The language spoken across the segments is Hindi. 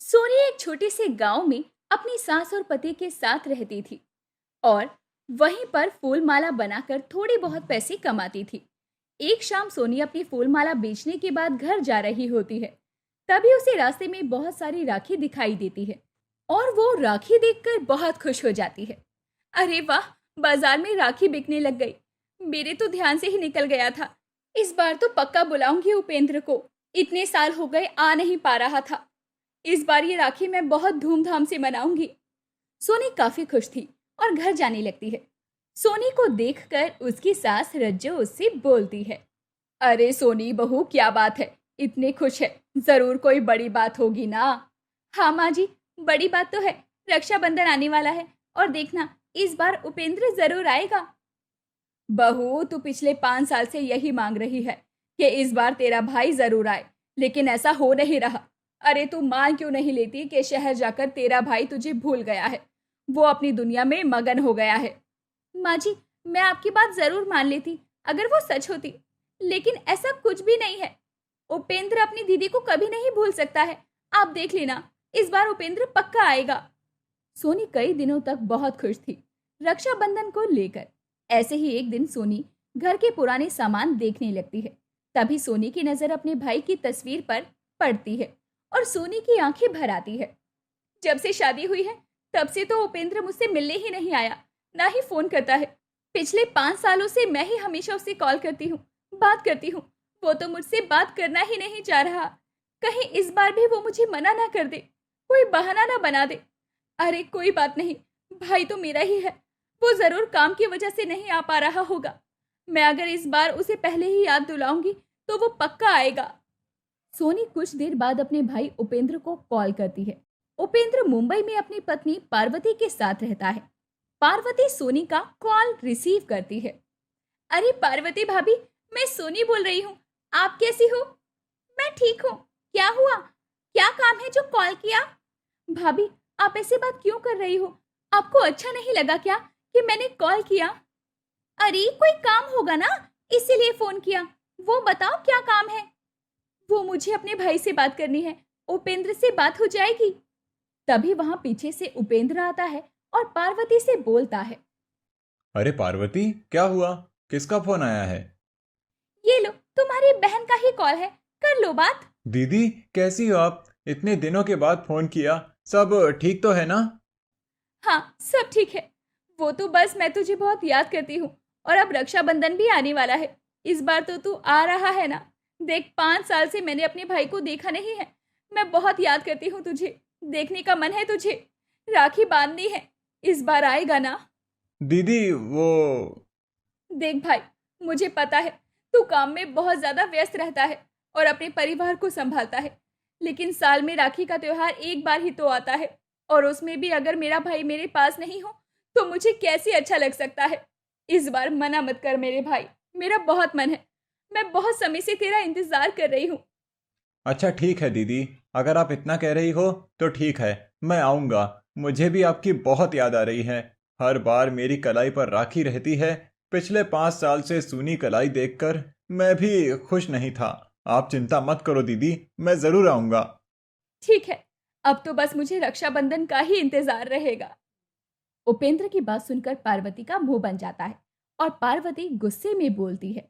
सोनी एक छोटे से गांव में अपनी सास और पति के साथ रहती थी और वहीं पर फूल माला बनाकर थोड़ी बहुत पैसे कमाती थी। एक शाम सोनी अपनी फूल माला बेचने के बाद घर जा रही होती है। तभी उसे रास्ते में बहुत सारी राखी दिखाई देती है और वो राखी देखकर बहुत खुश हो जाती है। अरे वाह, बाजार में राखी बिकने लग गई। मेरे तो ध्यान से ही निकल गया था। इस बार तो पक्का बुलाऊंगी उपेंद्र को। इतने साल हो गए आ नहीं पा रहा था। इस बार ये राखी मैं बहुत धूमधाम से मनाऊंगी। सोनी काफी खुश थी और घर जाने लगती है। सोनी को देखकर उसकी सास रज्जो उससे बोलती है, अरे सोनी बहू, क्या बात है, इतने खुश है? जरूर कोई बड़ी बात होगी ना। हाँ माँ जी, बड़ी बात तो है। रक्षाबंधन आने वाला है और देखना, इस बार उपेंद्र जरूर आएगा। बहू, तू पिछले 5 साल से यही मांग रही है कि इस बार तेरा भाई जरूर आए, लेकिन ऐसा हो नहीं रहा। अरे तू मान क्यों नहीं लेती कि शहर जाकर तेरा भाई तुझे भूल गया है, वो अपनी दुनिया में मगन हो गया है। माँ जी, मैं आपकी बात जरूर मान लेती अगर वो सच होती, लेकिन ऐसा कुछ भी नहीं है। उपेंद्र अपनी दीदी को कभी नहीं भूल सकता है। आप देख लेना, इस बार उपेंद्र पक्का आएगा। सोनी कई दिनों तक बहुत खुश थी रक्षाबंधन को लेकर। ऐसे ही एक दिन सोनी घर के पुराने सामान देखने लगती है। तभी सोनी की नजर अपने भाई की तस्वीर पर पड़ती है और सोनी की आंखें भर आती है। जब से शादी हुई है तब से तो उपेंद्र मुझसे मिलने ही नहीं आया, ना ही फोन करता है। पिछले 5 सालों से मैं ही हमेशा उससे कॉल करती हूँ, बात करती हूँ। वो तो मुझसे बात करना ही नहीं चाह रहा। कहीं इस बार भी वो मुझे मना ना कर दे, कोई बहाना ना बना दे। अरे कोई बात नहीं, भाई तो मेरा ही है। वो जरूर काम की वजह से नहीं आ पा रहा होगा। मैं अगर इस बार उसे पहले ही याद दिलाऊंगी तो वो पक्का आएगा। सोनी कुछ देर बाद अपने भाई उपेंद्र को कॉल करती है। उपेंद्र मुंबई में अपनी पत्नी पार्वती के साथ रहता है। पार्वती सोनी का कॉल रिसीव करती है। अरे पार्वती भाभी, मैं सोनी बोल रही हूँ। आप कैसी हो? मैं ठीक हूँ। क्या हुआ? क्या काम है जो कॉल किया? भाभी, आप ऐसे बात क्यों कर रही हो? आपको अच्छा नहीं लगा क्या कि मैंने कॉल किया? अरे कोई काम होगा ना, इसीलिए फोन किया। वो बताओ क्या काम है? वो मुझे अपने भाई से बात करनी है। उपेंद्र से बात हो जाएगी? तभी वहां पीछे से उपेंद्र आता है और पार्वती से बोलता है, अरे पार्वती, क्या हुआ? किसका फोन आया है? ये लो, तुम्हारी बहन का ही कॉल है, कर लो बात। दीदी, कैसी हो आप? इतने दिनों के बाद फोन किया। सब ठीक तो है ना? हाँ, सब ठीक है। वो तो बस मैं तुझे बहुत याद करती हूँ और अब रक्षाबंधन भी आने वाला है। इस बार तो तू आ रहा है ना। देख, 5 साल से मैंने अपने भाई को देखा नहीं है। मैं बहुत याद करती हूँ तुझे। देखने का मन है तुझे। राखी बांधनी है। इस बार आएगा ना? दीदी, वो देख भाई, मुझे पता है तू काम में बहुत ज्यादा व्यस्त रहता है और अपने परिवार को संभालता है, लेकिन साल में राखी का त्योहार एक बार ही तो आता है और उसमें भी अगर मेरा भाई मेरे पास नहीं हो तो मुझे कैसे अच्छा लग सकता है। इस बार मना मत कर मेरे भाई, मेरा बहुत मन है। मैं बहुत समय से तेरा इंतजार कर रही हूँ। अच्छा ठीक है दीदी। अगर आप इतना कह रही हो तो ठीक है, मैं आऊँगा। मुझे भी आपकी बहुत याद आ रही है। हर बार मेरी कलाई पर राखी रहती है। पिछले 5 साल से सूनी कलाई देखकर मैं भी खुश नहीं था। आप चिंता मत करो दीदी, मैं ज़रूर आऊँगा। ठीक है, अब तो बस मुझे रक्षाबंधन का ही इंतजार रहेगा। उपेंद्र की बात सुनकर पार्वती का मुंह बन जाता है और पार्वती गुस्से में बोलती है,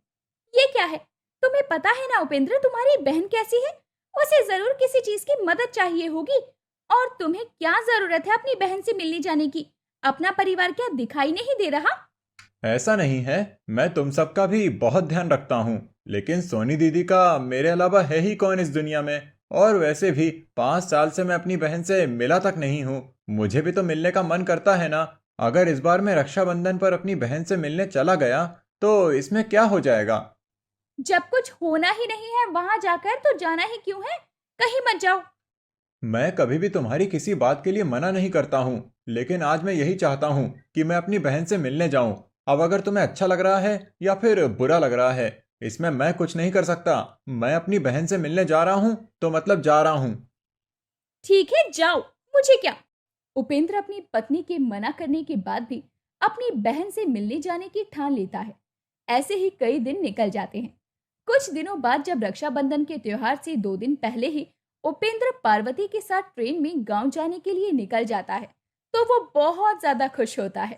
ये क्या है? तुम्हें पता है ना उपेंद्र, तुम्हारी बहन कैसी है। उसे जरूर किसी चीज की मदद चाहिए होगी और तुम्हें क्या जरूरत है अपनी बहन से मिलने जाने की? अपना परिवार क्या दिखाई नहीं दे रहा? ऐसा नहीं है, मैं तुम सबका भी बहुत ध्यान रखता हूँ। लेकिन सोनी दीदी का मेरे अलावा है ही कौन इस दुनिया में? और वैसे भी 5 साल से मैं अपनी बहन से मिला तक नहीं हूँ। मुझे भी तो मिलने का मन करता है ना। अगर इस बार मैं रक्षाबंधन पर अपनी बहन से मिलने चला गया तो इसमें क्या हो जाएगा? जब कुछ होना ही नहीं है वहां जाकर तो जाना ही क्यों है? कहीं मत जाओ। मैं कभी भी तुम्हारी किसी बात के लिए मना नहीं करता हूँ, लेकिन आज मैं यही चाहता हूँ कि मैं अपनी बहन से मिलने जाऊँ। अब अगर तुम्हें अच्छा लग रहा है या फिर बुरा लग रहा है, इसमें मैं कुछ नहीं कर सकता। मैं अपनी बहन से मिलने जा रहा हूँ तो मतलब जा रहा हूँ। ठीक है, जाओ, मुझे क्या। उपेंद्र अपनी पत्नी के मना करने के बाद भी अपनी बहन से मिलने जाने की ठान लेता है। ऐसे ही कई दिन निकल जाते हैं। कुछ दिनों बाद जब रक्षाबंधन के त्योहार से 2 दिन पहले ही उपेंद्र पार्वती के साथ ट्रेन में गांव जाने के लिए निकल जाता है तो वो बहुत ज्यादा खुश होता है।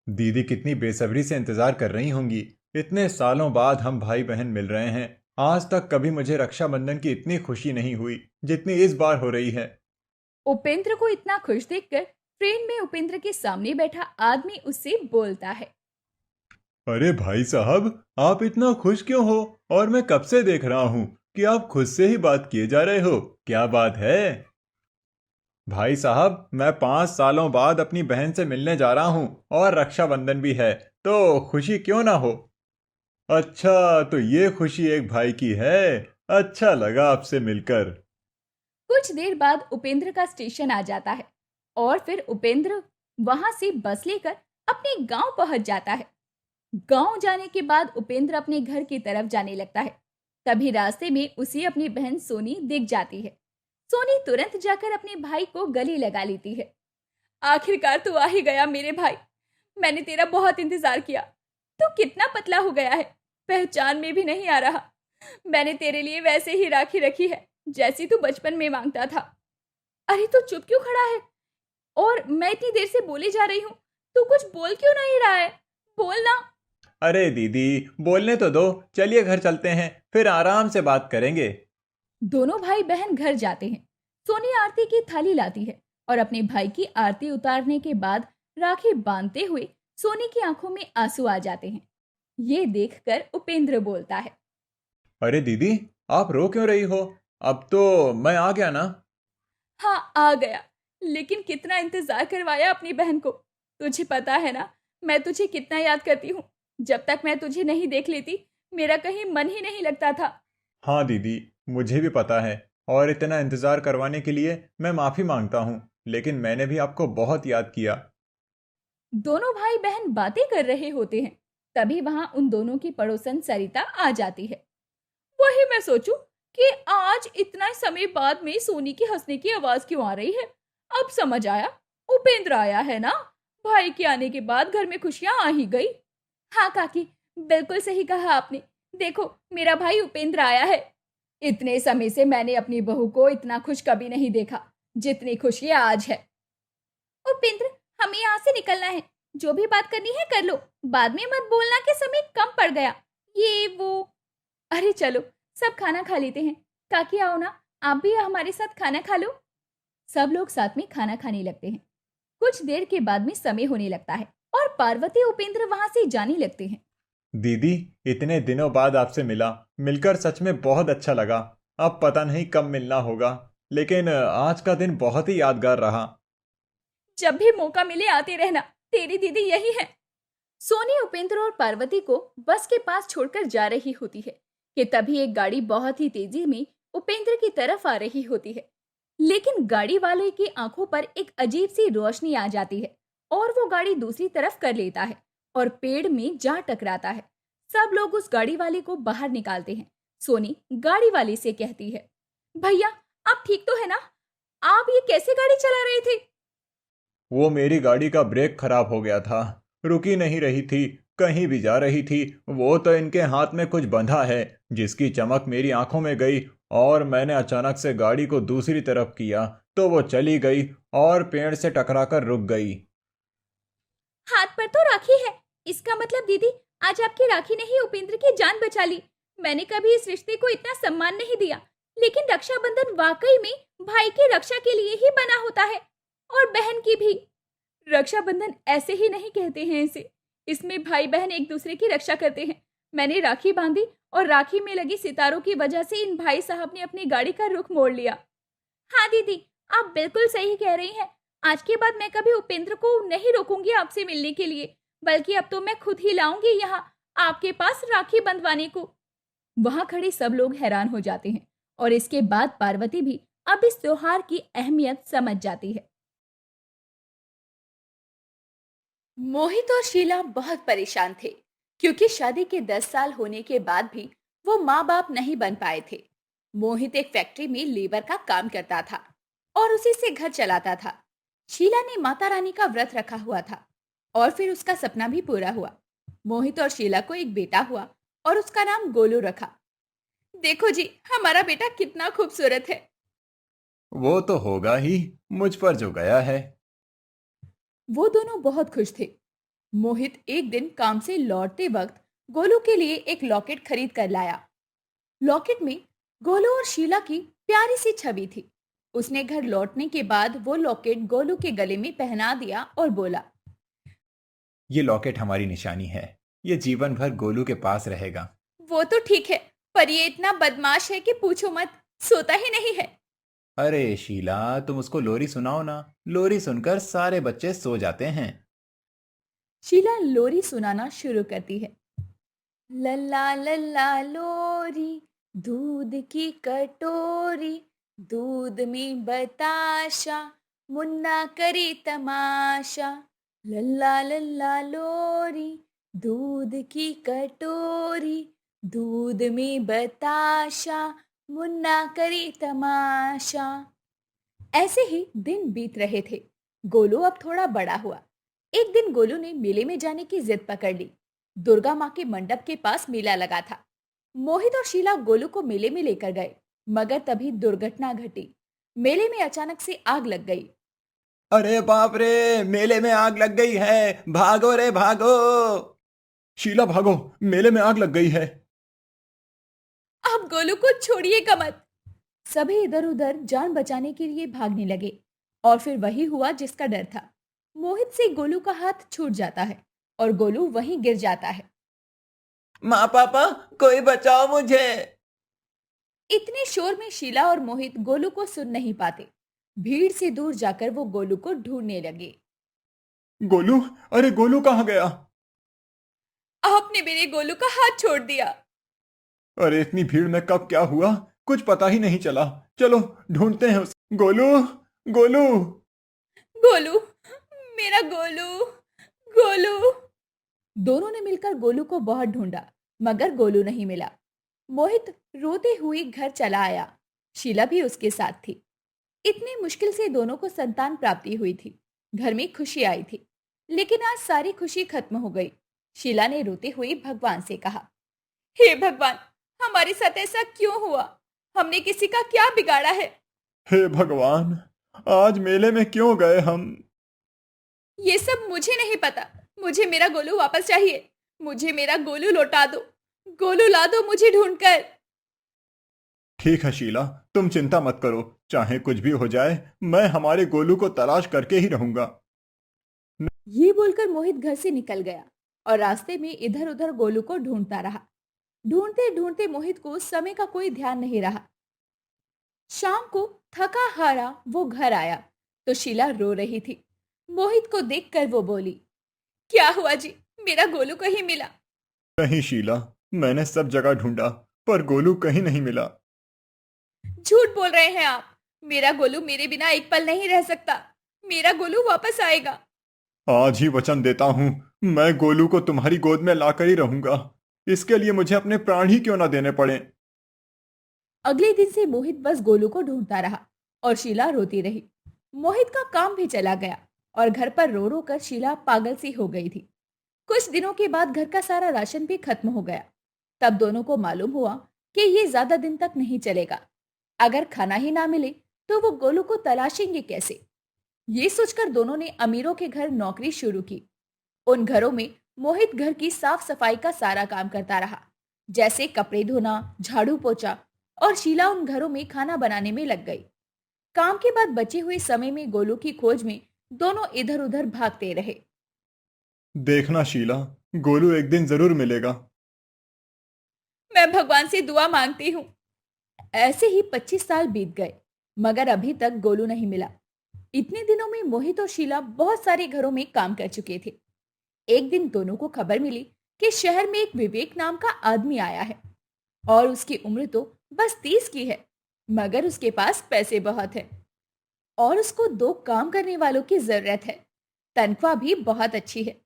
दीदी कितनी बेसब्री से इंतजार कर रही होंगी। इतने सालों बाद हम भाई बहन मिल रहे हैं। आज तक कभी मुझे रक्षाबंधन की इतनी खुशी नहीं हुई जितनी इस बार हो रही है। उपेंद्र को इतना खुश देखकर ट्रेन में उपेंद्र के सामने बैठा आदमी उससे बोलता है। अरे भाई साहब, आप इतना खुश क्यों हो? और मैं कब से देख रहा हूँ कि आप खुद से ही बात किए जा रहे हो। क्या बात है? भाई साहब, मैं 5 सालों बाद अपनी बहन से मिलने जा रहा हूँ और रक्षाबंधन भी है, तो खुशी क्यों ना हो। अच्छा, तो ये खुशी एक भाई की है। अच्छा लगा आपसे मिलकर। कुछ देर बाद उपेंद्र का स्टेशन आ जाता है और फिर उपेंद्र वहां से बस लेकर अपने गांव पहुंच जाता है। गांव जाने के बाद उपेंद्र अपने घर की तरफ जाने लगता है। तभी रास्ते में उसे अपनी बहन सोनी दिख जाती है। सोनी तुरंत जाकर अपने भाई को गले लगा लेती है। आखिरकार तू आ ही गया मेरे भाई। मैंने तेरा बहुत इंतजार किया। तू कितना पतला हो गया है, पहचान में भी नहीं आ रहा। मैंने तेरे लिए वैसे ही राखी रखी है जैसी तू बचपन में मांगता था। अरे तू चुप क्यों खड़ा है? और मैं इतनी देर से बोले जा रही हूँ, तू कुछ बोल क्यों नहीं रहा है? बोल ना। अरे दीदी, बोलने तो दो। चलिए घर चलते हैं, फिर आराम से बात करेंगे। दोनों भाई बहन घर जाते हैं। सोनी आरती की थाली लाती है और अपने भाई की आरती उतारने के बाद राखी बांधते हुए सोनी की आंखों में आंसू आ जाते हैं। ये देखकर उपेंद्र बोलता है। अरे दीदी, आप रो क्यों रही हो? अब तो मैं आ गया ना। हाँ आ गया, लेकिन कितना इंतजार करवाया अपनी बहन को। तुझे पता है ना मैं तुझे कितना याद करती हूँ। जब तक मैं तुझे नहीं देख लेती मेरा कहीं मन ही नहीं लगता था। हाँ दीदी, मुझे भी पता है। और इतना इंतजार करवाने के लिए मैं माफी मांगता हूँ, लेकिन मैंने भी आपको बहुत याद किया। दोनों भाई बहन बातें कर रहे होते हैं। तभी वहां उन दोनों की पड़ोसन सरिता आ जाती है। वही मैं सोचूं कि आज इतना समय बाद में सोनी की हंसने की आवाज क्यों आ रही है। अब समझ आया, उपेंद्र आया है ना। भाई के आने के बाद घर में खुशियां आ ही गई। हाँ काकी, बिल्कुल सही कहा आपने। देखो मेरा भाई उपेंद्र आया है। इतने समय से मैंने अपनी बहू को इतना खुश कभी नहीं देखा जितनी खुशी आज है। उपेंद्र, हमें यहाँ से निकलना है। जो भी बात करनी है कर लो, बाद में मत बोलना कि समय कम पड़ गया, ये वो। अरे चलो, सब खाना खा लेते हैं। काकी आओ ना, आप भी हमारे साथ खाना खा लो। सब लोग साथ में खाना खाने लगते हैं। कुछ देर के बाद में समय होने लगता है और पार्वती उपेंद्र वहां से जाने लगते हैं। दीदी, इतने दिनों बाद आपसे मिलकर सच में बहुत अच्छा लगा। अब पता नहीं कब मिलना होगा, लेकिन आज का दिन बहुत ही यादगार रहा। जब भी मौका मिले आते रहना, तेरी दीदी यही है। सोनी उपेंद्र और पार्वती को बस के पास छोड़कर जा रही होती है कि तभी एक गाड़ी बहुत ही तेजी में उपेंद्र की तरफ आ रही होती है। लेकिन गाड़ी वाले की आंखों पर एक अजीब सी रोशनी आ जाती है और वो गाड़ी दूसरी तरफ कर लेता है और पेड़ में जा टकराता है। सब लोग उस गाड़ी वाले को बाहर निकालते हैं। सोनी गाड़ी वाले से कहती है, भैया आप ठीक तो है ना? आप ये कैसे गाड़ी चला रहे थे? वो मेरी गाड़ी का ब्रेक खराब हो गया था। रुकी नहीं रही थी, कहीं भी जा रही थी। वो तो इनके हाथ में कुछ बंधा है जिसकी चमक मेरी आंखों में गई, और मैंने अचानक से गाड़ी को दूसरी तरफ किया तो वो चली गई और पेड़ से टकराकर रुक गई। हाथ पर तो राखी है। इसका मतलब दीदी आज आपकी राखी ने ही उपेंद्र की जान बचा ली। मैंने कभी इस रिश्ते को इतना सम्मान नहीं दिया, लेकिन रक्षाबंधन वाकई में भाई की रक्षा के लिए ही बना होता है, और बहन की भी। रक्षाबंधन ऐसे ही नहीं कहते हैं इसे। इसमें भाई बहन एक दूसरे की रक्षा करते हैं। मैंने राखी बांधी और राखी में लगी सितारों की वजह से इन भाई साहब ने अपनी गाड़ी का रुख मोड़ लिया। हाँ दीदी, आप बिल्कुल सही कह रही हैं। आज के बाद मैं कभी उपेंद्र को नहीं रोकूंगी आपसे मिलने के लिए, बल्कि अब तो मैं खुद ही लाऊंगी यहाँ आपके पास राखी बंधवाने को। वहां खड़े सब लोग हैरान हो जाते हैं और इसके बाद पार्वती भी अब इस त्योहार की अहमियत समझ जाती है। मोहित और शीला बहुत परेशान थे क्योंकि शादी के 10 साल होने के बाद भी वो माँ बाप नहीं बन पाए थे। मोहित एक फैक्ट्री में लेबर का काम करता था और उसी से घर चलाता था। शीला ने माता रानी का व्रत रखा हुआ था और फिर उसका सपना भी पूरा हुआ। मोहित और शीला को एक बेटा हुआ और उसका नाम गोलू रखा। देखो जी, हमारा बेटा कितना खूबसूरत है। वो तो होगा ही, मुझ पर जो गया है। वो दोनों बहुत खुश थे। मोहित एक दिन काम से लौटते वक्त गोलू के लिए एक लॉकेट खरीद कर लाया। लॉकेट में गोलू और शीला की प्यारी सी छवि थी। उसने घर लौटने के बाद वो लॉकेट गोलू के गले में पहना दिया और बोला, ये लॉकेट हमारी निशानी है। ये जीवन भर गोलू के पास रहेगा। वो तो ठीक है, पर ये इतना बदमाश है कि पूछो मत, सोता ही नहीं है। अरे शीला, तुम उसको लोरी सुनाओ ना। लोरी सुनकर सारे बच्चे सो जाते हैं। शीला लोरी सुनाना शुरू करती है। लल्ला लल्ला लोरी, दूध की कटोरी, दूध में बताशा, मुन्ना करे तमाशा। लल्ला लल्ला लोरी, दूध की कटोरी, दूध में बताशा, मुन्ना करे तमाशा। ऐसे ही दिन बीत रहे थे। गोलू अब थोड़ा बड़ा हुआ। एक दिन गोलू ने मेले में जाने की जिद पकड़ ली। दुर्गा माँ के मंडप के पास मेला लगा था। मोहित और शीला गोलू को मेले में लेकर गए, मगर तभी दुर्घटना घटी। मेले में अचानक से आग लग गई। अरे बाप रे, मेले में आग लग गई है, भागो रे भागो। शीला भागो, मेले में आग लग गई है। अब गोलू को छोड़िएगा मत। सभी इधर उधर जान बचाने के लिए भागने लगे, और फिर वही हुआ जिसका डर था। मोहित से गोलू का हाथ छूट जाता है और गोलू वहीं गिर जाता है। माँ पापा, कोई बचाओ मुझे। इतने शोर में शीला और मोहित गोलू को सुन नहीं पाते। भीड़ से दूर जाकर वो गोलू को ढूंढने लगे। गोलू, अरे गोलू कहाँ गया? आपने मेरे गोलू का हाथ छोड़ दिया। अरे इतनी भीड़ में कब क्या हुआ, कुछ पता ही नहीं चला। चलो ढूंढते हैं उस गोलू। गोलू। गोलू, मेरा गोलू, गोलू। दोनों ने मिलकर गोलू को बहुत ढूंढा, मगर गोलू नहीं मिला। मोहित रोते हुए घर चला आया। शीला भी उसके साथ थी। इतनी मुश्किल से दोनों को संतान प्राप्ति हुई थी। घर में खुशी आई थी, लेकिन आज सारी खुशी खत्म हो गई। शीला ने रोते हुए भगवान से कहा, हे भगवान, हमारे साथ ऐसा क्यों हुआ? हमने किसी का क्या बिगाड़ा है? हे भगवान, आज मेले में क्यों गए हम? ये सब मुझे नहीं पता। मुझे मेरा गोलू वापस चाहिए। मुझे मेरा गोलू लौटा दो। गोलू ला दो मुझे ढूंढकर। ठीक है शीला, तुम चिंता मत करो। चाहे कुछ भी हो जाए, मैं हमारे गोलू को तलाश करके ही रहूंगा। ये बोलकर मोहित घर से निकल गया और रास्ते में इधर उधर गोलू को ढूंढता रहा। ढूंढते ढूंढते मोहित को समय का कोई ध्यान नहीं रहा। शाम को थका हारा वो घर आया तो शीला रो रही थी। मोहित को देखकर वो बोली, क्या हुआ जी, मेरा गोलू कहीं मिला? नहीं शीला, मैंने सब जगह ढूंढा, पर गोलू कहीं नहीं मिला। झूठ बोल रहे हैं आप। मेरा गोलू मेरे बिना एक पल नहीं रह सकता। मेरा गोलू वापस आएगा। आज ही वचन देता हूं, मैं गोलू को तुम्हारी गोद में लाकर ही रहूंगा। इसके लिए मुझे अपने प्राण ही क्यों ना देने पड़े। अगले दिन से मोहित बस गोलू को ढूंढता रहा और शीला रोती रही। मोहित का काम भी चला गया और घर पर रो रो कर शीला पागल सी हो गई थी। कुछ दिनों के बाद घर का सारा राशन भी खत्म हो गया। तब दोनों को मालूम हुआ कि ये ज्यादा दिन तक नहीं चलेगा। अगर खाना ही ना मिले तो वो गोलू को तलाशेंगे कैसे? ये सोचकर दोनों ने अमीरों के घर नौकरी शुरू की। उन घरों में मोहित घर की साफ सफाई का सारा काम करता रहा, जैसे कपड़े धोना, झाड़ू पोछा, और शीला उन घरों में खाना बनाने में लग गई। काम के बाद बचे हुए समय में गोलू की खोज में दोनों इधर उधर भागते रहे। देखना शीला, गोलू एक दिन जरूर मिलेगा। मैं भगवान से दुआ मांगती हूँ। ऐसे ही 25 साल बीत गए, मगर अभी तक गोलू नहीं मिला। इतने दिनों में मोहित और शीला बहुत सारे घरों में काम कर चुके थे। एक दिन दोनों को खबर मिली कि शहर में एक विवेक नाम का आदमी आया है और उसकी उम्र तो बस 30 की है, मगर उसके पास पैसे बहुत है और उसको 2 काम करने वालों की जरूरत है। तनख्वाह भी बहुत अच्छी है।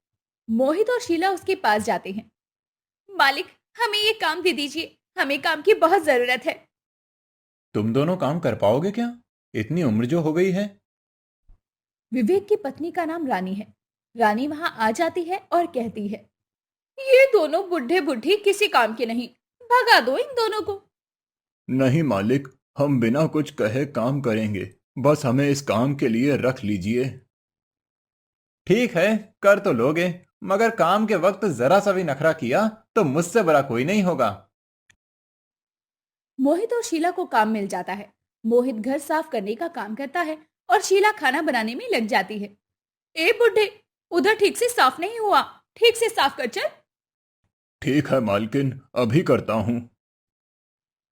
मोहित और शीला उसके पास जाते हैं। मालिक, हमें ये काम दे दीजिए, हमें काम की बहुत जरूरत है। तुम दोनों काम कर पाओगे क्या, इतनी उम्र जो हो गई है? विवेक की पत्नी का नाम रानी है। रानी वहां आ जाती है और कहती है, ये दोनों बुढ़े बुढ़ी किसी काम के नहीं, भगा दो इन दोनों को। नहीं मालिक, हम बिना कुछ कहे काम करेंगे। बस हमें इस काम के लिए रख लीजिए। ठीक है, कर तो लोगे, मगर काम के वक्त जरा सा भी नखरा किया तो मुझसे बड़ा कोई नहीं होगा। मोहित और शीला को काम मिल जाता है। मोहित घर साफ करने का काम करता है और शीला खाना बनाने में लग जाती है। ए बुढ़े, उधर ठीक से साफ नहीं हुआ, ठीक से साफ कर चल। ठीक है मालकिन, अभी करता हूँ।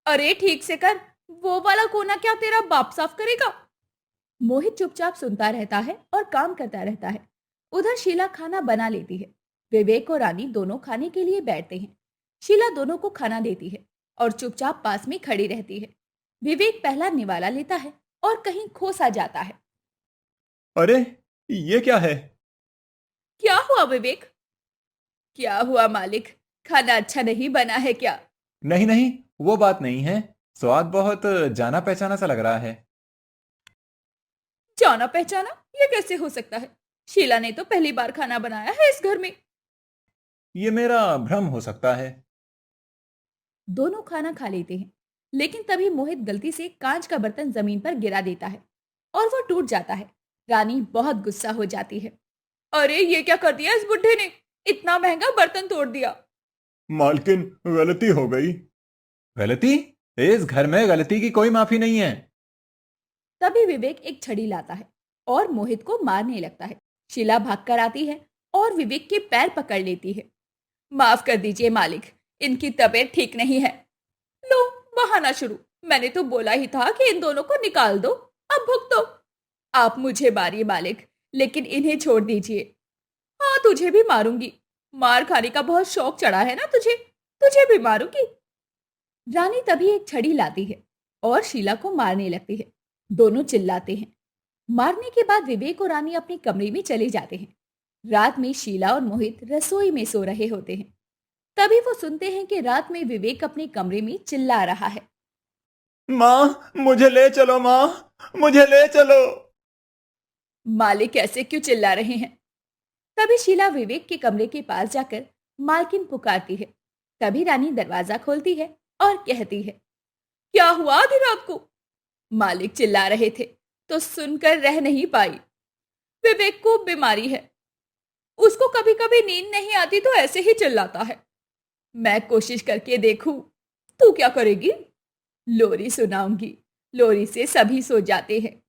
अरे ठीक से कर, वो वाला कोना क्या तेरा बाप साफ करेगा? मोहित चुपचाप सुनता रहता है और काम करता रहता है। उधर शीला खाना बना लेती है। विवेक और रानी दोनों खाने के लिए बैठते हैं। शीला दोनों को खाना देती है और चुपचाप पास में खड़ी रहती है। विवेक पहला निवाला लेता है और कहीं खो सा जाता है। अरे, ये क्या है? क्या हुआ विवेक? क्या हुआ मालिक, खाना अच्छा नहीं बना है क्या? नहीं नहीं, वो बात नहीं है। स्वाद बहुत जाना पहचाना सा लग रहा है। जाना पहचाना? ये कैसे हो सकता है? शीला ने तो पहली बार खाना बनाया है इस घर में। ये मेरा भ्रम हो सकता है। दोनों खाना खा लेते हैं, लेकिन तभी मोहित गलती से कांच का बर्तन जमीन पर गिरा देता है और वो टूट जाता है। रानी बहुत गुस्सा हो जाती है। अरे ये क्या कर दिया इस बुढ़े ने, इतना महंगा बर्तन तोड़ दिया। मालकिन, गलती हो गई। गलती? इस घर में गलती की कोई माफी नहीं है। तभी विवेक एक छड़ी लाता है और मोहित को मारने लगता है। शीला भागकर आती है और विवेक के पैर पकड़ लेती है। माफ कर दीजिए मालिक, इनकी तबीयत ठीक नहीं है। लो, बहाना शुरू। मैंने तो बोला ही था कि इन दोनों को निकाल दो, अब भुगतो। आप मुझे मारिए मालिक, लेकिन इन्हें छोड़ दीजिए। हाँ, तुझे भी मारूंगी। मार खाने का बहुत शौक चढ़ा है ना तुझे, तुझे भी मारूंगी। रानी तभी एक छड़ी लाती है और शीला को मारने लगती है। दोनों चिल्लाते हैं। मारने के बाद विवेक और रानी अपने कमरे में चले जाते हैं। रात में शीला और मोहित रसोई में सो रहे होते हैं। तभी वो सुनते हैं कि रात में विवेक अपने कमरे में चिल्ला रहा है। माँ, मुझे ले चलो माँ, मुझे ले चलो। मालिक ऐसे क्यों चिल्ला रहे हैं? तभी शीला विवेक के कमरे के पास जाकर मालकिन पुकारती है। तभी रानी दरवाजा खोलती है और कहती है, क्या हुआ आधी रात को? मालिक चिल्ला रहे थे तो सुनकर रह नहीं पाई। विवेक को बीमारी है, उसको कभी कभी नींद नहीं आती तो ऐसे ही चिल्लाता है। मैं कोशिश करके देखूं, तू क्या करेगी? लोरी सुनाऊंगी, लोरी से सभी सो जाते हैं।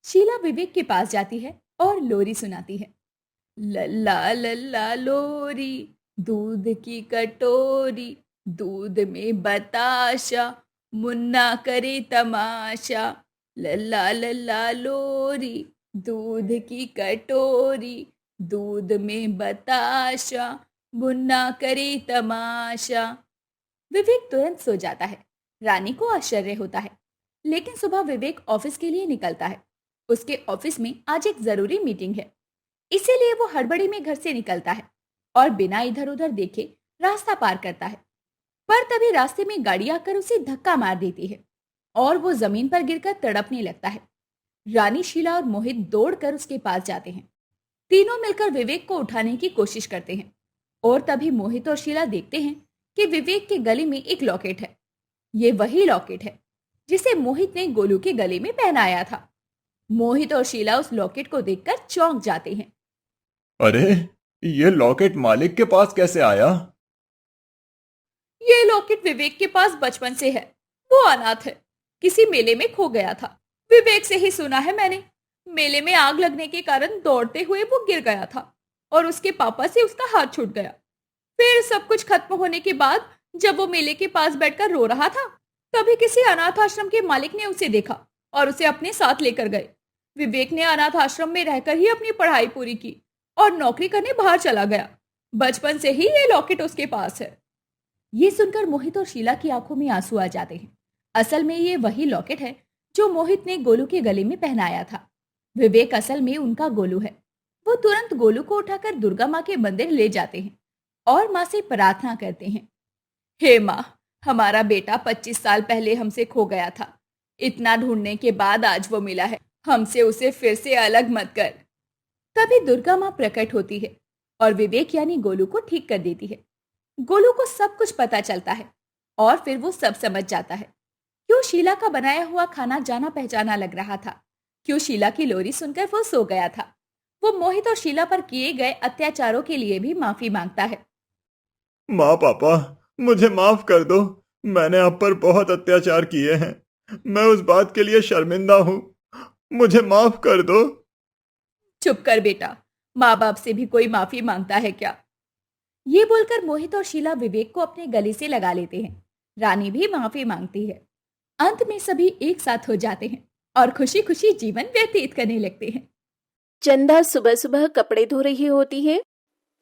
शीला विवेक के पास जाती है और लोरी सुनाती है। लल्ला लल्ला लोरी, दूध की कटोरी, दूध में बताशा, मुन्ना करे तमाशा। लल्ला लल्ला लोरी, दूध की कटोरी, दूध में बताशा, मुन्ना करे तमाशा। विवेक तुरंत सो जाता है। रानी को आश्चर्य होता है, लेकिन सुबह विवेक ऑफिस के लिए निकलता है। उसके ऑफिस में आज एक जरूरी मीटिंग है, इसीलिए वो हड़बड़ी में घर से निकलता है और बिना इधर उधर देखे रास्ता पार करता है। पर तभी रास्ते में गाड़ी आकर उसे धक्का मार देती है और वो जमीन पर गिरकर तड़पने लगता है। रानी, शीला और मोहित दौड़कर उसके पास जाते हैं। तीनों मिलकर विवेक को उठाने की कोशिश करते हैं और तभी मोहित और शीला देखते हैं कि विवेक के गले में एक लॉकेट है। ये वही लॉकेट है जिसे मोहित ने गोलू के गले में पहनाया था। मोहित और शीला उस लॉकेट को देखकर चौंक जाते हैं। अरे, ये लॉकेट मालिक के पास कैसे आया? ये लॉकेट विवेक के पास बचपन से है। वो अनाथ है, किसी मेले में खो गया था। विवेक से ही सुना है मैंने। मेले में आग लगने के कारण दौड़ते हुए वो गिर गया था और उसके पापा से उसका हाथ छूट गया। फिर सब कुछ खत्म होने के बाद जब वो मेले के पास बैठकर रो रहा था, तभी किसी अनाथ आश्रम के मालिक ने उसे देखा और उसे अपने साथ लेकर गए। विवेक ने अनाथ आश्रम में रहकर ही अपनी पढ़ाई पूरी की और नौकरी करने बाहर चला गया। बचपन से ही ये लॉकेट उसके पास है। ये सुनकर मोहित और शीला की आंखों में आंसू आ जाते हैं। असल में ये वही लॉकेट है जो मोहित ने गोलू के गले में पहनाया था। विवेक असल में उनका गोलू है। वो तुरंत गोलू को उठाकर दुर्गा माँ के मंदिर ले जाते हैं और माँ से प्रार्थना करते हैं। हे माँ, हमारा बेटा 25 साल पहले हमसे खो गया था। इतना ढूंढने के बाद आज वो मिला है। हमसे उसे फिर से अलग मत कर। तभी दुर्गा माँ प्रकट होती है और विवेक यानी गोलू को ठीक कर देती है। गोलू को सब कुछ पता चलता है और फिर वो सब समझ जाता है, क्यों शीला का बनाया हुआ खाना जाना पहचाना लग रहा था। क्यों शीला की लोरी सुनकर वो सो गया था। वो मोहित और शीला पर किए गए अत्याचारों के लिए भी माफी मांगता है। माँ पापा, मुझे माफ कर दो। मैंने आप पर बहुत अत्याचार किए हैं। मैं उस बात के लिए शर्मिंदा हूँ। मुझे माफ कर दो। चुप कर बेटा, माँ बाप से भी कोई माफी मांगता है क्या। ये बोलकर मोहित और शीला विवेक को अपने गले से लगा लेते हैं। रानी भी माफी मांगती है। अंत में सभी एक साथ हो जाते हैं और खुशी खुशी जीवन व्यतीत करने लगते हैं। चंदा सुबह सुबह कपड़े धो रही होती है।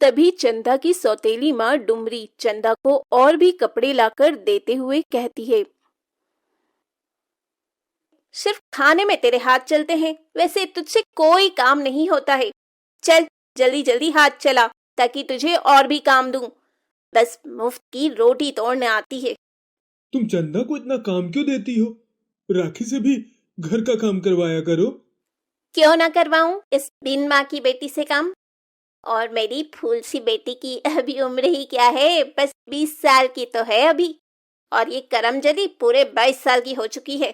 तभी चंदा की सौतेली माँ डुमरी चंदा को और भी कपड़े लाकर देते हुए कहती है, सिर्फ खाने में तेरे हाथ चलते हैं, वैसे तुझसे कोई काम नहीं होता है। चल जल्दी जल्दी हाथ चला ताकि तुझे और भी काम दूं। बस मुफ्त की रोटी तोड़ने आती है। तुम चंदा को इतना काम क्यों देती हो? राखी से भी घर का काम करवाया करो। क्यों ना करवाऊं इस बिन माँ की बेटी से काम। और मेरी फूल सी बेटी की अभी उम्र ही क्या है, बस 20 साल की तो है अभी। और ये करमजली पूरे 22 साल की हो चुकी है।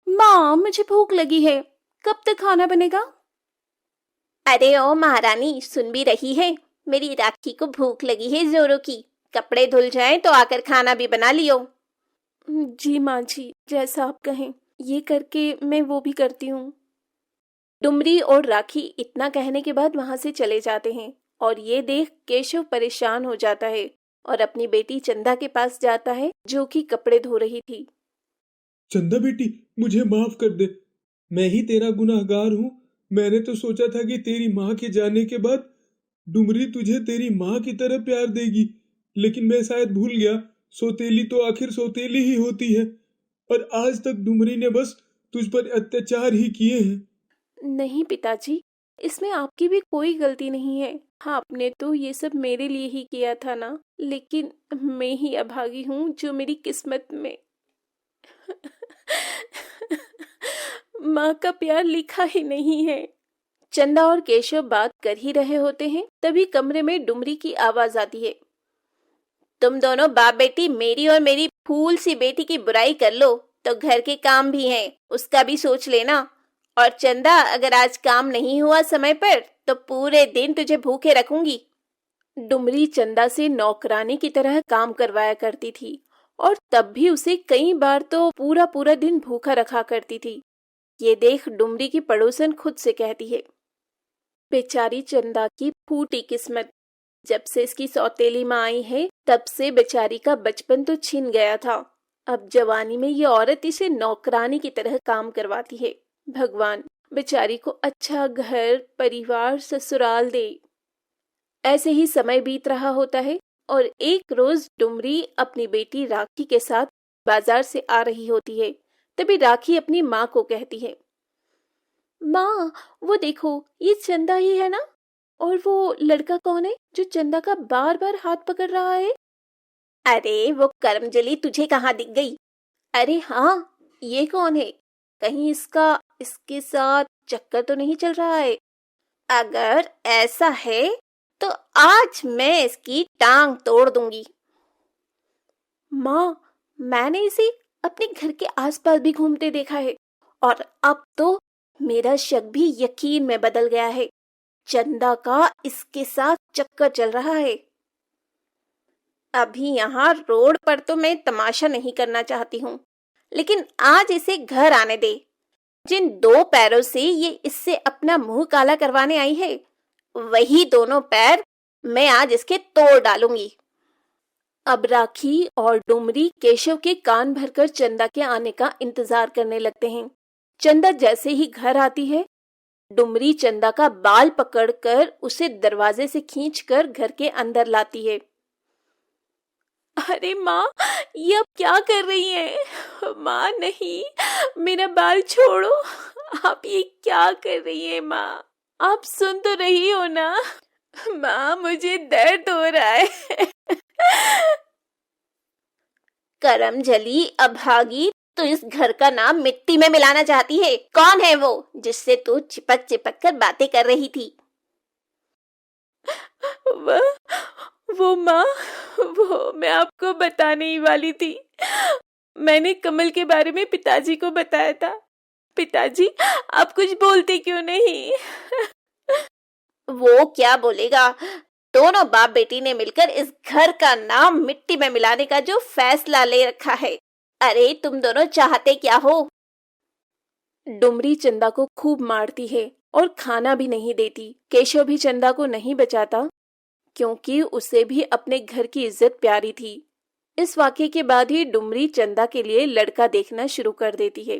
माँ मुझे भूख लगी है, कब तक खाना बनेगा? अरे ओ महारानी, सुन भी रही है? मेरी राखी को भूख लगी है जोरों की। कपड़े धुल जाएं तो आकर खाना भी बना लियो। जी माँ जी, जैसा आप कहें। ये करके मैं वो भी करती हूँ। डुमरी और राखी इतना कहने के बाद वहां से चले जाते हैं और ये देख केशव परेशान हो जाता है और अपनी बेटी चंदा के पास जाता है जो कि कपड़े धो रही थी। चंदा बेटी, मुझे माफ कर दे। मैं ही तेरा गुनाहगार हूँ। मैंने तो सोचा था कि तेरी माँ के जाने के बाद डुमरी तुझे तेरी माँ की तरह प्यार देगी, लेकिन मैं शायद भूल गया, सौतेली तो आखिर सौतेली ही होती है। और आज तक डुमरी ने बस तुझ पर अत्याचार ही किए हैं। नहीं पिताजी, इसमें आपकी भी कोई गलती नहीं है। हाँ, आपने तो ये सब मेरे लिए ही किया था ना, लेकिन मैं ही अभागी हूँ जो मेरी किस्मत में माँ का प्यार लिखा ही नहीं है। चंदा और केशव बात कर ही रहे होते हैं, तभी कमरे में डुमरी की आवाज आती है। तुम दोनों बाप बेटी मेरी और मेरी फूल सी बेटी की बुराई कर लो तो घर के काम भी हैं, उसका भी सोच लेना। और चंदा, अगर आज काम नहीं हुआ समय पर तो पूरे दिन तुझे भूखे रखूंगी। डुमरी चंदा से नौकरानी की तरह काम करवाया करती थी और तब भी उसे कई बार तो पूरा पूरा दिन भूखा रखा करती थी। ये देख डुमरी की पड़ोसन खुद से कहती है, बेचारी चंदा की फूटी किस्मत। जब से इसकी सौतेली माँ आई है तब से बेचारी का बचपन तो छिन गया था। अब जवानी में ये औरत इसे नौकरानी की तरह काम करवाती है। भगवान, बेचारी को अच्छा घर परिवार ससुराल दे। ऐसे ही समय बीत रहा होता है और एक रोज डुमरी अपनी बेटी राखी के साथ बाजार से आ रही होती है। तभी राखी अपनी माँ को कहती है, माँ वो देखो, ये चंदा ही है ना? और वो लड़का कौन है जो चंदा का बार बार हाथ पकड़ रहा है? अरे वो करमजली तुझे कहाँ दिख गई? अरे हाँ, ये कौन है? कहीं इसका इसके साथ चक्कर तो नहीं चल रहा है? अगर ऐसा है तो आज मैं इसकी टांग तोड़ दूंगी। माँ, मैंने इसे अपने घर के आसपास भी घूमते देखा है और अब तो मेरा शक भी यकीन में बदल गया है। चंदा का इसके साथ चक्कर चल रहा है। अभी यहाँ रोड पर तो मैं तमाशा नहीं करना चाहती हूँ, लेकिन आज इसे घर आने दे। जिन 2 पैरों से ये इससे अपना मुंह काला करवाने आई है, वही दोनों पैर मैं आज इसके तोड़ डालूंगी। अब राखी और डुमरी केशव के कान भरकर चंदा के आने का इंतजार करने लगते हैं। चंदा जैसे ही घर आती है, डुमरी चंदा का बाल पकड़कर उसे दरवाजे से खींचकर घर के अंदर लाती है। अरे माँ, ये अब क्या कर रही हैं? माँ नहीं, मेरा बाल छोड़ो। आप ये क्या कर रही हैं माँ? आप सुन तो रही हो ना? माँ, मुझे दर्द हो रहा है। करमजली अभागी, तो इस घर का नाम मिट्टी में मिलाना चाहती है। कौन है वो जिससे तू चिपक चिपक कर बातें कर रही थी? वो माँ, वो मैं आपको बताने ही वाली थी। मैंने कमल के बारे में पिताजी को बताया था। पिताजी, आप कुछ बोलते क्यों नहीं? वो क्या बोलेगा? दोनों बाप बेटी ने मिलकर इस घर का नाम मिट्टी में मिलाने का जो फैसला ले रखा है। अरे तुम दोनों चाहते क्या हो? डुमरी चंदा को खूब मारती है और खाना भी नहीं देती। केशव भी चंदा को नहीं बचाता, क्योंकि उसे भी अपने घर की इज्जत प्यारी थी। इस वाक्य के बाद ही डुमरी चंदा के लिए लड़का देखना शुरू कर देती है।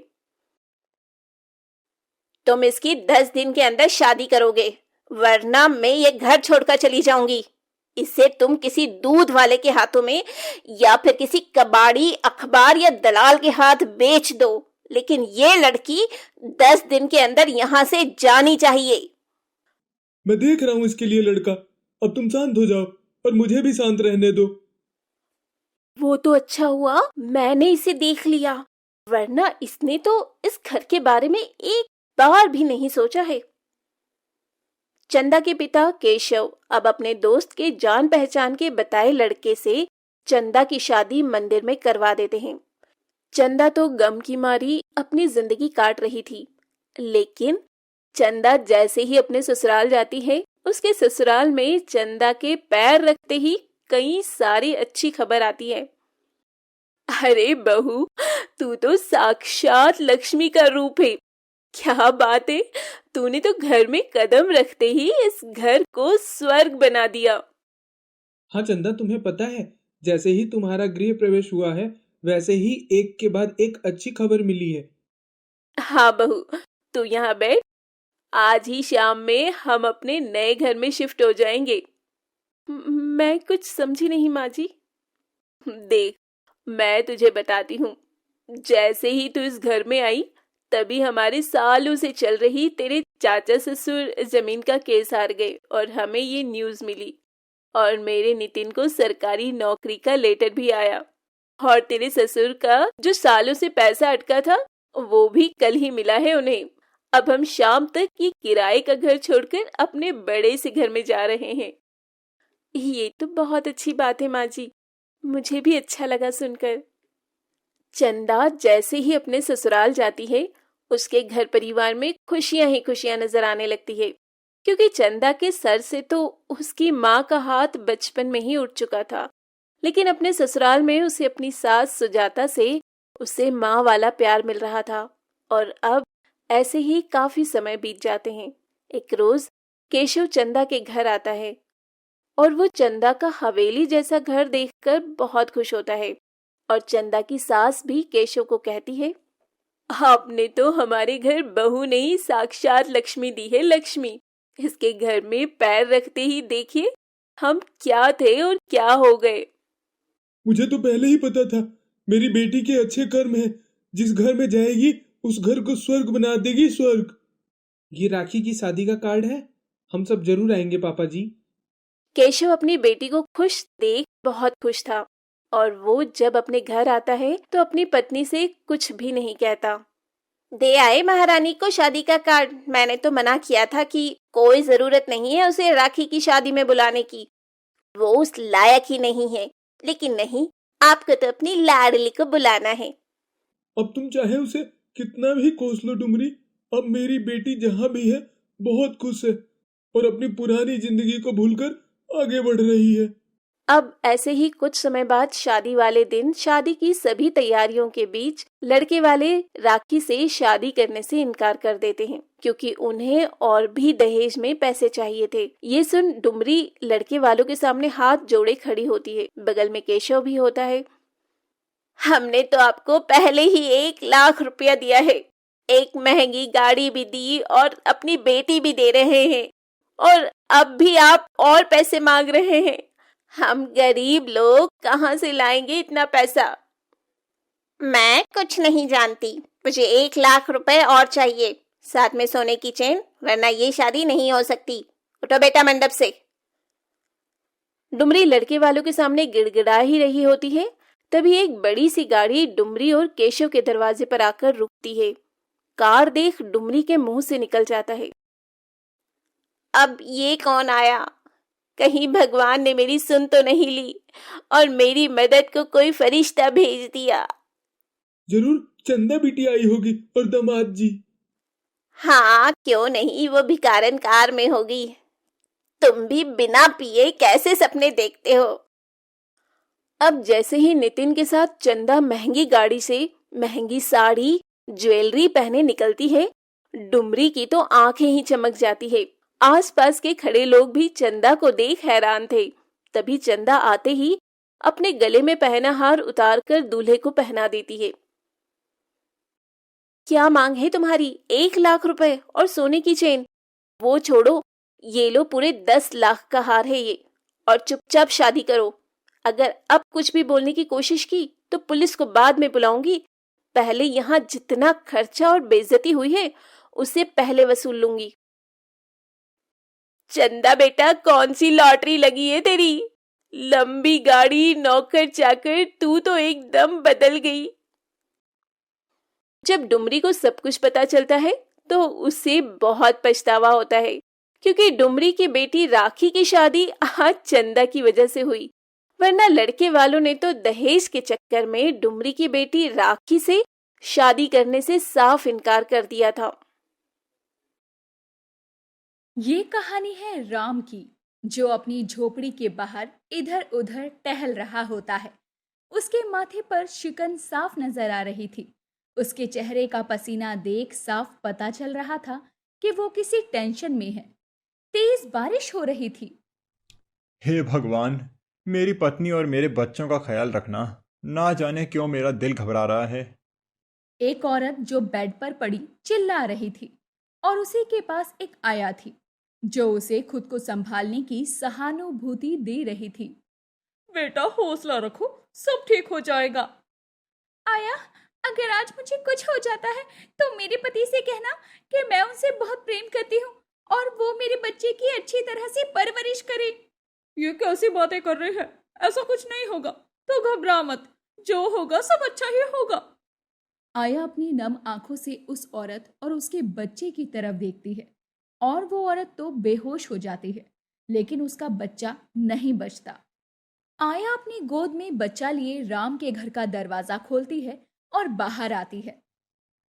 तुम इसकी 10 दिन के अंदर शादी करोगे, वरना मैं ये घर छोड़कर चली जाऊंगी। इसे तुम किसी दूध वाले के हाथों में या फिर किसी कबाड़ी, अखबार या दलाल के हाथ बेच दो, लेकिन ये लड़की 10 दिन के अंदर यहाँ से जानी चाहिए। मैं देख रहा हूँ इसके लिए लड़का। अब तुम शांत हो जाओ और मुझे भी शांत रहने दो। वो तो अच्छा हुआ मैंने इसे देख लिया, वरना इसने तो इस घर के बारे में एक बार भी नहीं सोचा है। चंदा के पिता केशव अब अपने दोस्त के जान पहचान के बताए लड़के से चंदा की शादी मंदिर में करवा देते हैं। चंदा तो गम की मारी अपनी जिंदगी काट रही थी, लेकिन चंदा जैसे ही अपने ससुराल जाती है, उसके ससुराल में चंदा के पैर रखते ही कई सारी अच्छी खबर आती है। अरे बहू, तू तो साक्षात लक्ष्मी का रूप है। क्या बात है, तूने तो घर में कदम रखते ही इस घर को स्वर्ग बना दिया। हाँ चंदा, तुम्हें पता है, जैसे ही तुम्हारा गृह प्रवेश हुआ है, वैसे ही एक के बाद एक अच्छी खबर मिली है। हाँ बहू, तू यहाँ बैठ। आज ही शाम में हम अपने नए घर में शिफ्ट हो जाएंगे। मैं कुछ समझी नहीं माँ जी। देख, मैं तुझे बताती हूँ। जैसे ही तू इस घर में आई, तभी हमारे सालों से चल रही तेरे चाचा ससुर जमीन का केस हार गए और हमें ये न्यूज़ मिली। और मेरे नितिन को सरकारी नौकरी का लेटर भी आया। और तेरे ससुर का जो सालों से पैसा अटका था, वो भी कल ही मिला है उन्हें। अब हम शाम तक ये किराए का घर छोड़कर अपने बड़े से घर में जा रहे हैं। ये तो बहुत अच्छी बात है माँ जी, मुझे भी अच्छा लगा सुनकर। चंदा जैसे ही अपने ससुराल जाती है, उसके घर परिवार में खुशियां ही खुशियां नजर आने लगती है, क्योंकि चंदा के सर से तो उसकी माँ का हाथ बचपन में ही उठ चुका था, लेकिन अपने ससुराल में उसे अपनी सास सुजाता से उसे माँ वाला प्यार मिल रहा था। और अब ऐसे ही काफी समय बीत जाते हैं। एक रोज केशव चंदा के घर आता है और वो चंदा का हवेली जैसा घर देखकर बहुत खुश होता है। और चंदा की सास भी केशव को कहती है, आपने तो हमारे घर बहू नहीं, साक्षात लक्ष्मी दी है, लक्ष्मी। इसके घर में पैर रखते ही देखिए हम क्या थे और क्या हो गए। मुझे तो पहले ही पता था, मेरी बेटी के अच्छे कर्म हैं। जिस घर में जाएगी उस घर को स्वर्ग बना देगी, स्वर्ग। ये राखी की शादी का कार्ड है, हम सब जरूर आएंगे पापा जी। केशव अपनी बेटी को खुश देख बहुत खुश था, और वो जब अपने घर आता है तो अपनी पत्नी से कुछ भी नहीं कहता। दे आए महारानी को शादी का कार्ड। मैंने तो मना किया था कि कोई जरूरत नहीं है उसे राखी की शादी में बुलाने की, वो उस लायक ही नहीं है। लेकिन नहीं, आपको तो अपनी लाडली को बुलाना है। अब तुम चाहे उसे कितना भी कोस लो डुमरी, अब मेरी बेटी जहाँ भी है बहुत खुश है और अपनी पुरानी जिंदगी को भूलकर आगे बढ़ रही है। अब ऐसे ही कुछ समय बाद शादी वाले दिन शादी की सभी तैयारियों के बीच लड़के वाले राखी से शादी करने से इनकार कर देते हैं, क्योंकि उन्हें और भी दहेज में पैसे चाहिए थे। ये सुन डुमरी लड़के वालों के सामने हाथ जोड़े खड़ी होती है। बगल में केशव भी होता है। हमने तो आपको पहले ही 1 लाख रुपया दिया है, एक महंगी गाड़ी भी दी और अपनी बेटी भी दे रहे हैं, और अब भी आप और पैसे मांग रहे हैं। हम गरीब लोग कहाँ से लाएंगे इतना पैसा? मैं कुछ नहीं जानती, मुझे 1 लाख रुपए और चाहिए, साथ में सोने की चेन, वरना ये शादी नहीं हो सकती। उठो बेटा मंडप से। डुमरी लड़के वालों के सामने गिड़गिड़ा ही रही होती है, तभी एक बड़ी सी गाड़ी डुमरी और केशव के दरवाजे पर आकर रुकती है। कार देख डुमरी के मुंह से निकल जाता है, अब ये कौन आया? कहीं भगवान ने मेरी सुन तो नहीं ली और मेरी मदद को कोई फरिश्ता भेज दिया। जरूर चंदा बेटी आई होगी और दामाद जी। हाँ, क्यों नहीं, वो भिखारन कार में होगी। तुम भी बिना पिए कैसे सपने देखते हो? अब जैसे ही नितिन के साथ चंदा महंगी गाड़ी से महंगी साड़ी ज्वेलरी पहने निकलती है, डुमरी की तो आंखें ही चमक जाती है। आसपास के खड़े लोग भी चंदा को देख हैरान थे। तभी चंदा आते ही अपने गले में पहना हार उतारकर दूल्हे को पहना देती है। क्या मांग है तुम्हारी? 1 लाख रुपए और सोने की चेन? वो छोड़ो, ये लो, पूरे 10 लाख का हार है ये, और चुपचाप शादी करो। अगर अब कुछ भी बोलने की कोशिश की तो पुलिस को बाद में बुलाऊंगी। पहले यहाँ जितना खर्चा और बेइज्जती हुई है उसे पहले वसूल लूंगी। चंदा बेटा, कौन सी लॉटरी लगी है तेरी? लंबी गाड़ी, नौकर चाकर, तू तो एकदम बदल गई। जब डुमरी को सब कुछ पता चलता है तो उसे बहुत पछतावा होता है, क्योंकि डुमरी की बेटी राखी की शादी आज चंदा की वजह से हुई, वरना लड़के वालों ने तो दहेज के चक्कर में डुमरी की बेटी राखी से शादी करने से साफ इनकार कर दिया था। ये कहानी है राम की, जो अपनी झोपड़ी के बाहर इधर उधर टहल रहा होता है। उसके माथे पर शिकन साफ नजर आ रही थी। उसके चेहरे का पसीना देख साफ पता चल रहा था कि वो किसी टेंशन में है। तेज बारिश हो रही थी। हे भगवान, मेरी पत्नी और मेरे बच्चों का ख्याल रखना। ना जाने क्यों मेरा दिल घबरा रहा है। एक औरत जो बेड पर पड़ी चिल्ला रही थी और उसी के पास एक आया थी जो उसे खुद को संभालने की सहानुभूति दे रही थी। बेटा, हौसला रखो, सब ठीक हो जाएगा। आया, अगर आज मुझे कुछ हो जाता है तो मेरे पति से कहना कि मैं उनसे बहुत प्रेम करती हूँ और वो मेरे बच्चे की अच्छी तरह से परवरिश करे। ये कैसी बातें कर रहे हैं? ऐसा कुछ नहीं होगा, तो घबरा मत, जो होगा सब अच्छा ही होगा। आया अपनी नम आंखों से उस औरत और उसके बच्चे की तरफ देखती है और वो औरत तो बेहोश हो जाती है, लेकिन उसका बच्चा नहीं बचता। आया अपनी गोद में बच्चा लिए राम के घर का दरवाजा खोलती है और बाहर आती है।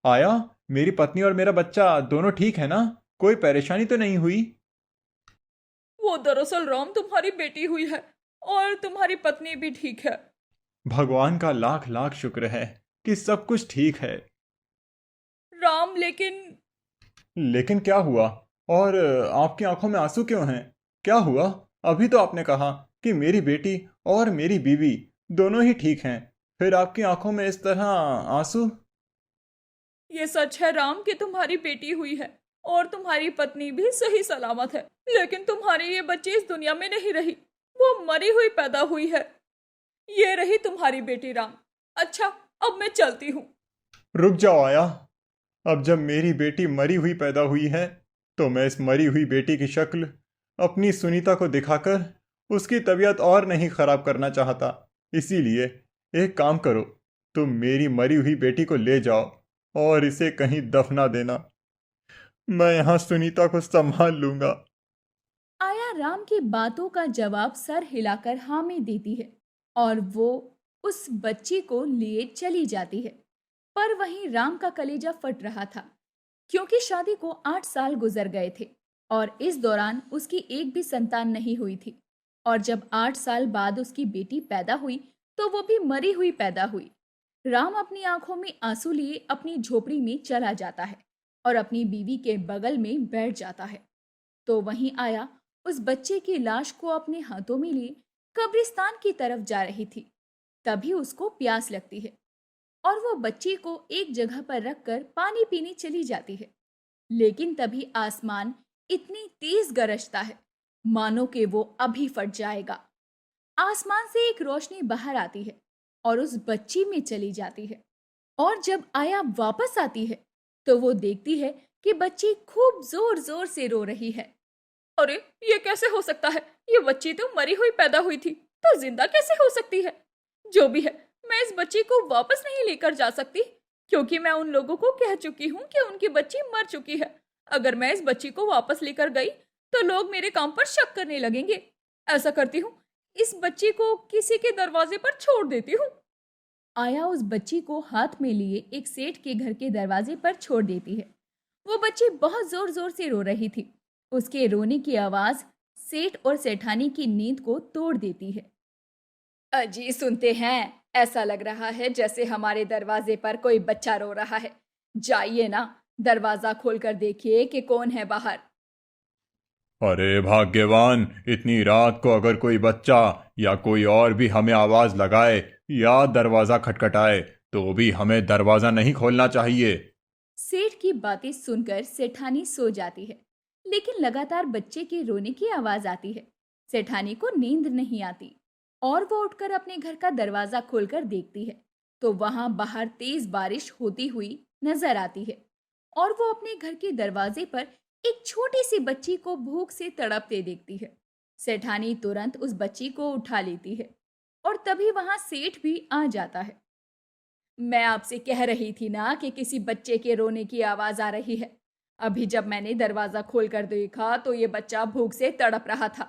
आया, मेरी पत्नी और मेरा बच्चा दोनों ठीक है ना? कोई परेशानी तो नहीं हुई? वो दरअसल राम तुम्हारी बेटी हुई है और तुम्हारी पत्नी भी ठीक है। भगवान का लाख लाख शुक्र है कि सब कुछ ठीक है। राम, लेकिन क्या हुआ? और आपकी आंखों में आंसू क्यों हैं? क्या हुआ? अभी तो आपने कहा कि मेरी बेटी और मेरी बीवी दोनों ही ठीक हैं, फिर आपकी आंखों में इस तरह आंसू? ये सच है राम कि तुम्हारी बेटी हुई है और तुम्हारी पत्नी भी सही सलामत है, लेकिन तुम्हारी ये बच्ची इस दुनिया में नहीं रही, वो मरी हुई पैदा हुई है। ये रही तुम्हारी बेटी राम। अच्छा, अब मैं चलती हूँ। रुक जाओ आया, अब जब मेरी बेटी मरी हुई पैदा हुई है तो मैं इस मरी हुई बेटी की शक्ल अपनी सुनीता को दिखाकर उसकी तबीयत और नहीं खराब करना चाहता। इसीलिए एक काम करो, तुम मेरी मरी हुई बेटी को ले जाओ और इसे कहीं दफना देना। मैं यहाँ सुनीता को संभाल लूंगा। आया राम की बातों का जवाब सर हिलाकर हाँ में देती है और वो उस बच्ची को लिए चली जाती है। पर वहीं राम का कलेजा फट रहा था, क्योंकि शादी को 8 साल गुजर गए थे और इस दौरान उसकी एक भी संतान नहीं हुई थी। और जब 8 साल बाद उसकी बेटी पैदा हुई तो वो भी मरी हुई पैदा हुई। राम अपनी आंखों में आंसू लिए अपनी झोपड़ी में चला जाता है और अपनी बीवी के बगल में बैठ जाता है। तो वहीं आया उस बच्चे की लाश को अपने हाथों में लिए कब्रिस्तान की तरफ जा रही थी। तभी उसको प्यास लगती है और वो बच्ची को एक जगह पर रखकर पानी पीने चली जाती है। लेकिन तभी आसमान इतनी तेज गरजता है मानो कि वो अभी फट जाएगा। आसमान से एक रोशनी बाहर आती है और उस बच्ची में चली जाती है। और जब आया वापस आती है तो वो देखती है कि बच्ची खूब जोर जोर से रो रही है। अरे, ये कैसे हो सकता है? ये बच्ची तो मरी हुई पैदा हुई थी, तो जिंदा कैसे हो सकती है? जो भी है, मैं इस बच्ची को वापस नहीं लेकर जा सकती, क्योंकि मैं उन लोगों को कह चुकी हूँ कि उनकी बच्ची मर चुकी है। अगर मैं इस बच्ची को वापस लेकर गई तो लोग मेरे काम पर शक करने लगेंगे। ऐसा करती हूँ, इस बच्ची को किसी के दरवाजे पर छोड़ देती हूँ। आया उस बच्ची को हाथ में लिए एक सेठ के घर के दरवाजे पर छोड़ देती है। वो बच्ची बहुत जोर जोर से रो रही थी। उसके रोने की आवाज सेठ और सेठानी की नींद को तोड़ देती है। अजी सुनते हैं, ऐसा लग रहा है जैसे हमारे दरवाजे पर कोई बच्चा रो रहा है। जाइए ना, दरवाजा खोलकर देखिए कि कौन है बाहर। अरे भाग्यवान, इतनी रात को अगर कोई बच्चा या कोई और भी हमें आवाज लगाए या दरवाजा खटखटाए तो भी हमें दरवाजा नहीं खोलना चाहिए। सेठ की बातें सुनकर सेठानी सो जाती है, लेकिन लगातार बच्चे के रोने की आवाज आती है। सेठानी को नींद नहीं आती और वो उठकर अपने घर का दरवाजा खोलकर देखती है तो वहां बाहर तेज बारिश होती हुई नजर आती है और वो अपने घर के दरवाजे पर एक छोटी सी बच्ची को भूख से तड़पते देखती है। सेठानी तुरंत उस बच्ची को उठा लेती है और तभी वहां सेठ भी आ जाता है। मैं आपसे कह रही थी ना कि किसी बच्चे के रोने की आवाज आ रही है। अभी जब मैंने दरवाजा खोलकर देखा तो ये बच्चा भूख से तड़प रहा था।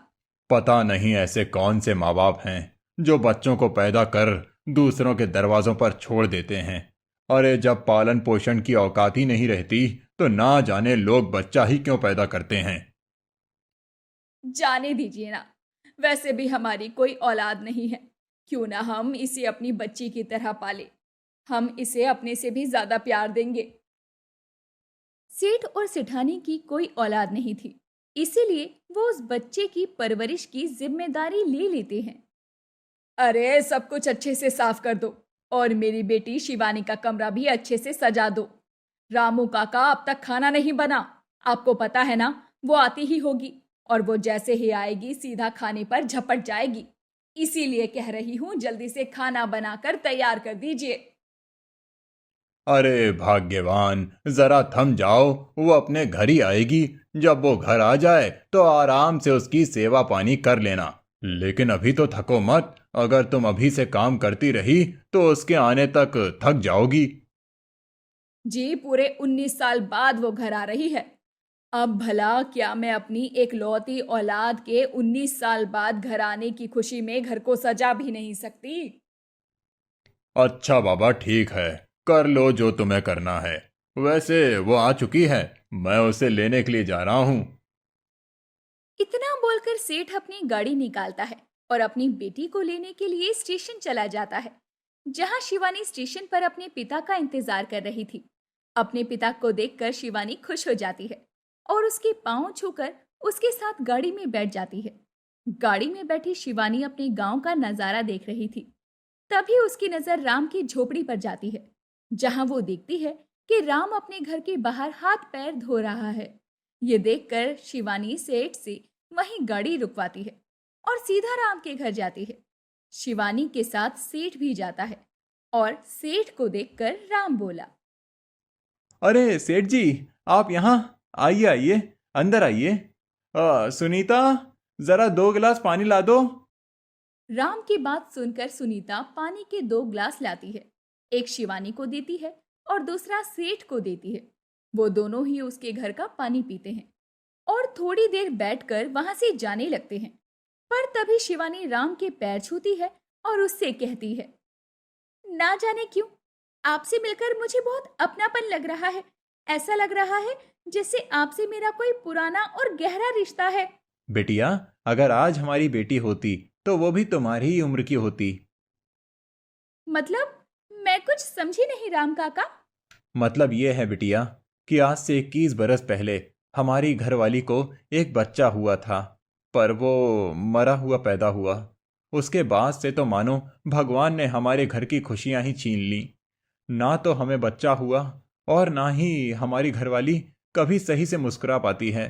पता नहीं ऐसे कौन से माँ बाप हैं जो बच्चों को पैदा कर दूसरों के दरवाजों पर छोड़ देते हैं। अरे जब पालन पोषण की औकात ही नहीं रहती तो ना जाने लोग बच्चा ही क्यों पैदा करते हैं। जाने दीजिए ना, वैसे भी हमारी कोई औलाद नहीं है। क्यों ना हम इसे अपनी बच्ची की तरह पाले। हम इसे अपने से भी ज्यादा प्यार देंगे। सेठ और सेठानी की कोई औलाद नहीं थी, इसीलिए वो उस बच्चे की परवरिश की जिम्मेदारी ले लेते हैं। अरे सब कुछ अच्छे से साफ कर दो और मेरी बेटी शिवानी का कमरा भी अच्छे से सजा दो। रामू काका अब तक खाना नहीं बना। आपको पता है ना, वो आती ही होगी और वो जैसे ही आएगी सीधा खाने पर झपट जाएगी। इसीलिए कह रही हूँ जल्दी से खाना बनाकर तैयार कर दीजिए। अरे भाग्यवान, जरा थम जाओ, वो अपने घर ही आएगी। जब वो घर आ जाए तो आराम से उसकी सेवा पानी कर लेना। लेकिन अभी तो थको मत। अगर तुम अभी से काम करती रही तो उसके आने तक थक जाओगी। जी पूरे 19 साल बाद वो घर आ रही है। अब भला क्या मैं अपनी एक लौती औलाद के 19 साल बाद घर आने की खुशी में घर को सजा भी नहीं सकती? अच्छा बाबा, ठीक है, कर लो जो तुम्हें करना है। वैसे वो आ चुकी है, मैं उसे लेने के लिए जा रहा हूँ। इतना बोलकर सेठ अपनी गाड़ी निकालता है और अपनी बेटी को लेने के लिए स्टेशन चला जाता है, जहां शिवानी स्टेशन पर अपने पिता का इंतजार कर रही थी। अपने पिता को देखकर शिवानी खुश हो जाती है और उसके पांव छूकर उसके साथ गाड़ी में बैठ जाती है। गाड़ी में बैठी शिवानी अपने गांव का नजारा देख रही थी। तभी उसकी नजर राम की झोपड़ी पर जाती है, जहां वो देखती है कि राम अपने घर के बाहर हाथ पैर धो रहा है। ये देखकर शिवानी सेठ से वहीं गाड़ी रुकवाती है और सीधा राम के घर जाती है। शिवानी के साथ सेठ भी जाता है और सेठ को देखकर राम बोला, अरे सेठ जी, आप यहाँ आइए, आइए, अंदर आइए। सुनीता, जरा 2 गिलास पानी ला दो। राम की बात सुनकर सुनीता पानी के 2 ग्लास लाती है। एक शिवानी को देती है और दूसरा सेठ को देती है। वो दोनों ही उसके घर का पानी पीते हैं और थोड़ी देर बैठकर वहां से जाने लगते हैं। पर तभी शिवानी राम के पैर छूती है और उससे कहती है, ना जाने क्यों आपसे मिलकर मुझे बहुत अपनापन लग रहा है। ऐसा लग रहा है जैसे आपसे मेरा कोई पुराना और गहरा रिश्ता है। बेटिया, अगर आज हमारी बेटी होती तो वो भी तुम्हारी ही उम्र की होती। मतलब मैं कुछ समझी नहीं राम काका। मतलब ये है बिटिया कि आज से 21 बरस पहले हमारी घरवाली को एक बच्चा हुआ था, पर वो मरा हुआ पैदा हुआ। उसके बाद से तो मानो भगवान ने हमारे घर की खुशियां ही छीन ली। ना तो हमें बच्चा हुआ और ना ही हमारी घरवाली कभी सही से मुस्कुरा पाती है।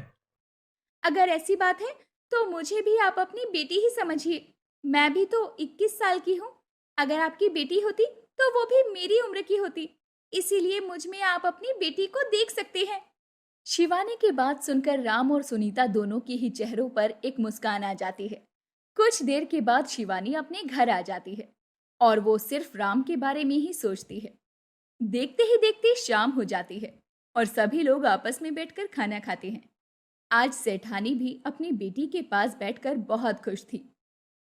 अगर ऐसी बात है तो मुझे भी आप अपनी बेटी ही समझिए। मैं भी तो 21 साल की हूँ। अगर आपकी बेटी होती तो वो भी मेरी उम्र की होती। इसीलिए मुझ में आप अपनी बेटी को देख सकते हैं। शिवानी की बात सुनकर राम और सुनीता दोनों के ही चेहरों पर एक मुस्कान आ जाती है। कुछ देर के बाद शिवानी अपने घर आ जाती है और वो सिर्फ राम के बारे में ही सोचती है। देखते ही देखते शाम हो जाती है और सभी लोग आपस में बैठकर खाना खाते हैं। आज सेठानी भी अपनी बेटी के पास बैठकर बहुत खुश थी।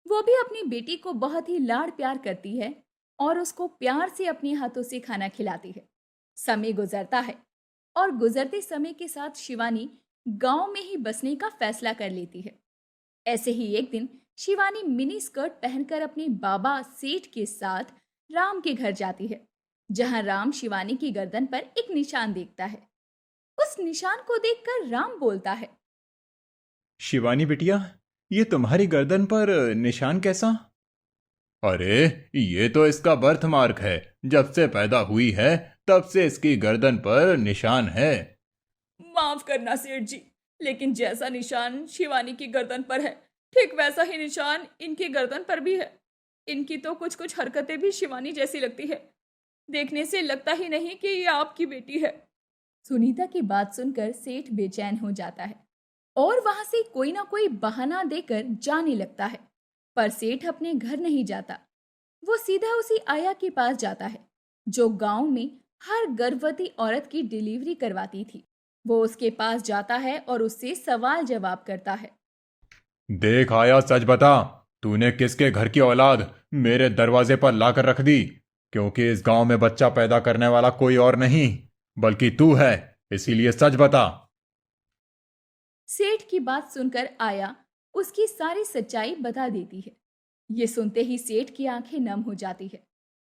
वो भी अपनी बेटी को बहुत ही लाड़ प्यार करती है और उसको प्यार से अपने हाथों से खाना खिलाती है। समय गुजरता है और गुजरते समय के साथ शिवानी गांव में ही बसने का फैसला कर लेती है। ऐसे ही एक दिन शिवानी मिनी स्कर्ट पहनकर अपने बाबा सेठ के साथ राम के घर जाती है, जहां राम शिवानी की गर्दन पर एक निशान देखता है। उस निशान को देखकर राम बोलता है, शिवानी बिटिया, ये तुम्हारी गर्दन पर निशान कैसा? अरे, ये तो इसका बर्थ मार्क है। जब से पैदा हुई है तब से इसकी गर्दन पर निशान है। माफ करना सेठ जी, लेकिन जैसा निशान शिवानी की गर्दन पर है, ठीक वैसा ही निशान इनकी गर्दन पर भी है। इनकी तो कुछ कुछ हरकतें भी शिवानी जैसी लगती है। देखने से लगता ही नहीं कि ये आपकी बेटी है। सुनीता की बात सुनकर सेठ बेचैन हो जाता है और वहां से कोई ना कोई बहाना देकर जाने लगता है। पर सेठ अपने घर नहीं जाता। वो सीधा उसी आया के पास जाता है जो गांव में हर गर्भवती औरत की डिलीवरी करवाती थी। वो उसके पास जाता है और उससे सवाल जवाब करता है। देख आया, सच बता, तूने किसके घर की औलाद मेरे दरवाजे पर लाकर रख दी? क्योंकि इस गांव में बच्चा पैदा करने वाला कोई और नहीं बल्कि तू है, इसीलिए सच बता। सेठ की बात सुनकर आया उसकी सारी सच्चाई बता देती है। ये सुनते ही सेठ की आंखें नम हो जाती है।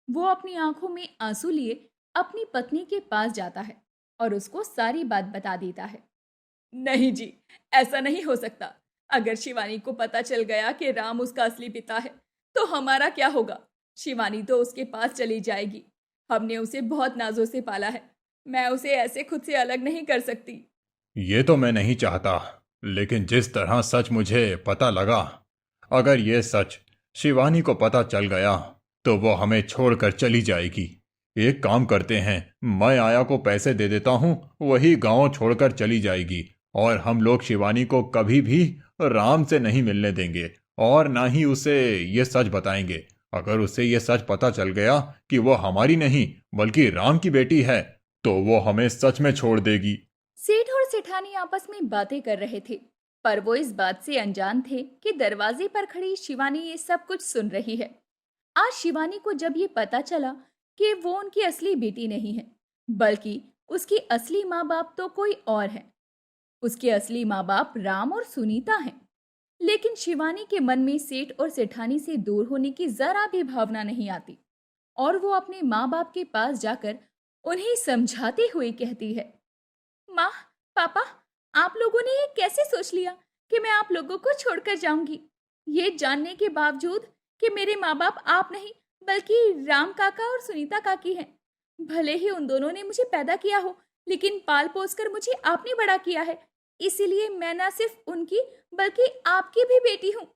वो अपनी आंखों में आंसू लिए अपनी पत्नी के पास जाता है और उसको सारी बात बता देता है। नहीं जी, ऐसा नहीं हो सकता। अगर शिवानी को पता चल गया कि राम उसका असली पिता है तो हमारा क्या होगा? शिवानी तो उसके पास चली जाएगी। हमने उसे बहुत नाजों से पाला है। मैं उसे ऐसे खुद से अलग नहीं कर सकती। ये तो मैं नहीं चाहता, लेकिन जिस तरह सच मुझे पता लगा, अगर ये सच शिवानी को पता चल गया तो वो हमें छोड़कर चली जाएगी। एक काम करते हैं, मैं आया को पैसे दे देता हूँ, वही गांव छोड़कर चली जाएगी और हम लोग शिवानी को कभी भी राम से नहीं मिलने देंगे और ना ही उसे ये सच बताएंगे। अगर उसे ये सच पता चल गया कि वो हमारी नहीं बल्कि राम की बेटी है तो वो हमें सच में छोड़ देगी। सेठ और सेठानी आपस में बातें कर रहे थे, पर वो इस बात से अनजान थे कि दरवाजे पर खड़ी शिवानी ये सब कुछ सुन रही है। आज शिवानी को जब ये पता चला कि वो उनकी असली बेटी नहीं है बल्कि उसकी असली माँ बाप तो कोई और है। उसके असली माँ बाप राम और सुनीता हैं। लेकिन शिवानी के मन में सेठ और सेठानी से दूर होने की जरा भी भावना नहीं आती और वो अपने माँ बाप के पास जाकर उन्हें समझाते हुए कहती है, माँ, पापा, आप लोगों ने ये कैसे सोच लिया कि मैं आप लोगों को छोड़कर जाऊंगी? ये जानने के बावजूद कि मेरे माँ बाप आप नहीं बल्कि राम काका और सुनीता काकी हैं। भले ही उन दोनों ने मुझे पैदा किया हो, लेकिन पाल पोस कर मुझे आपने बड़ा किया है। इसीलिए मैं ना सिर्फ उनकी बल्कि आपकी भी बेटी हूँ।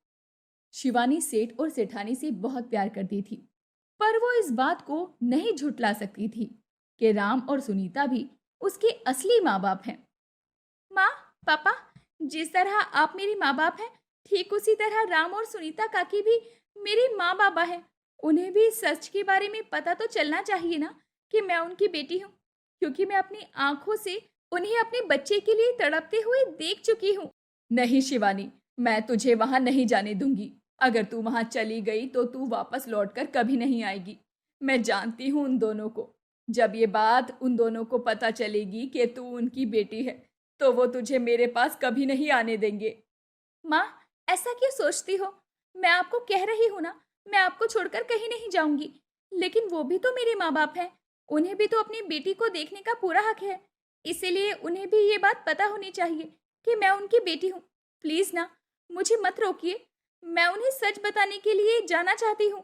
शिवानी सेठ और सेठानी से बहुत प्यार करती थी, पर वो इस बात को नहीं झुठला सकती थी कि राम और सुनीता भी उसके असली माँ बाप हैं। माँ, पापा, जिस तरह आप मेरी माँ बाप हैं, ठीक उसी तरह राम और सुनीता काकी भी मेरे माँ बाबा हैं। उन्हें भी सच के बारे में पता तो चलना चाहिए ना कि मैं उनकी बेटी हूँ, क्योंकि मैं अपनी आंखों से उन्हें अपने बच्चे के लिए तड़पते हुए देख चुकी हूँ। नहीं शिवानी, मैं तुझे वहां नहीं जाने दूंगी। अगर तू वहां चली गई तो तू वापस लौटकर कभी नहीं आएगी। मैं जानती हूँ उन दोनों को। जब ये बात उन दोनों को पता चलेगी कि तू उनकी बेटी है तो वो तुझे मेरे पास कभी नहीं आने देंगे। माँ, ऐसा क्यों सोचती हो? मैं आपको कह रही हूँ ना, मैं आपको छोड़कर कहीं नहीं जाऊंगी। लेकिन वो भी तो मेरे माँ बाप हैं। उन्हें भी तो अपनी बेटी को देखने का पूरा हक है। इसीलिए उन्हें भी ये बात पता होनी चाहिए कि मैं उनकी बेटी हूँ। प्लीज ना, मुझे मत रोकिए। मैं उन्हें सच बताने के लिए जाना चाहती हूँ।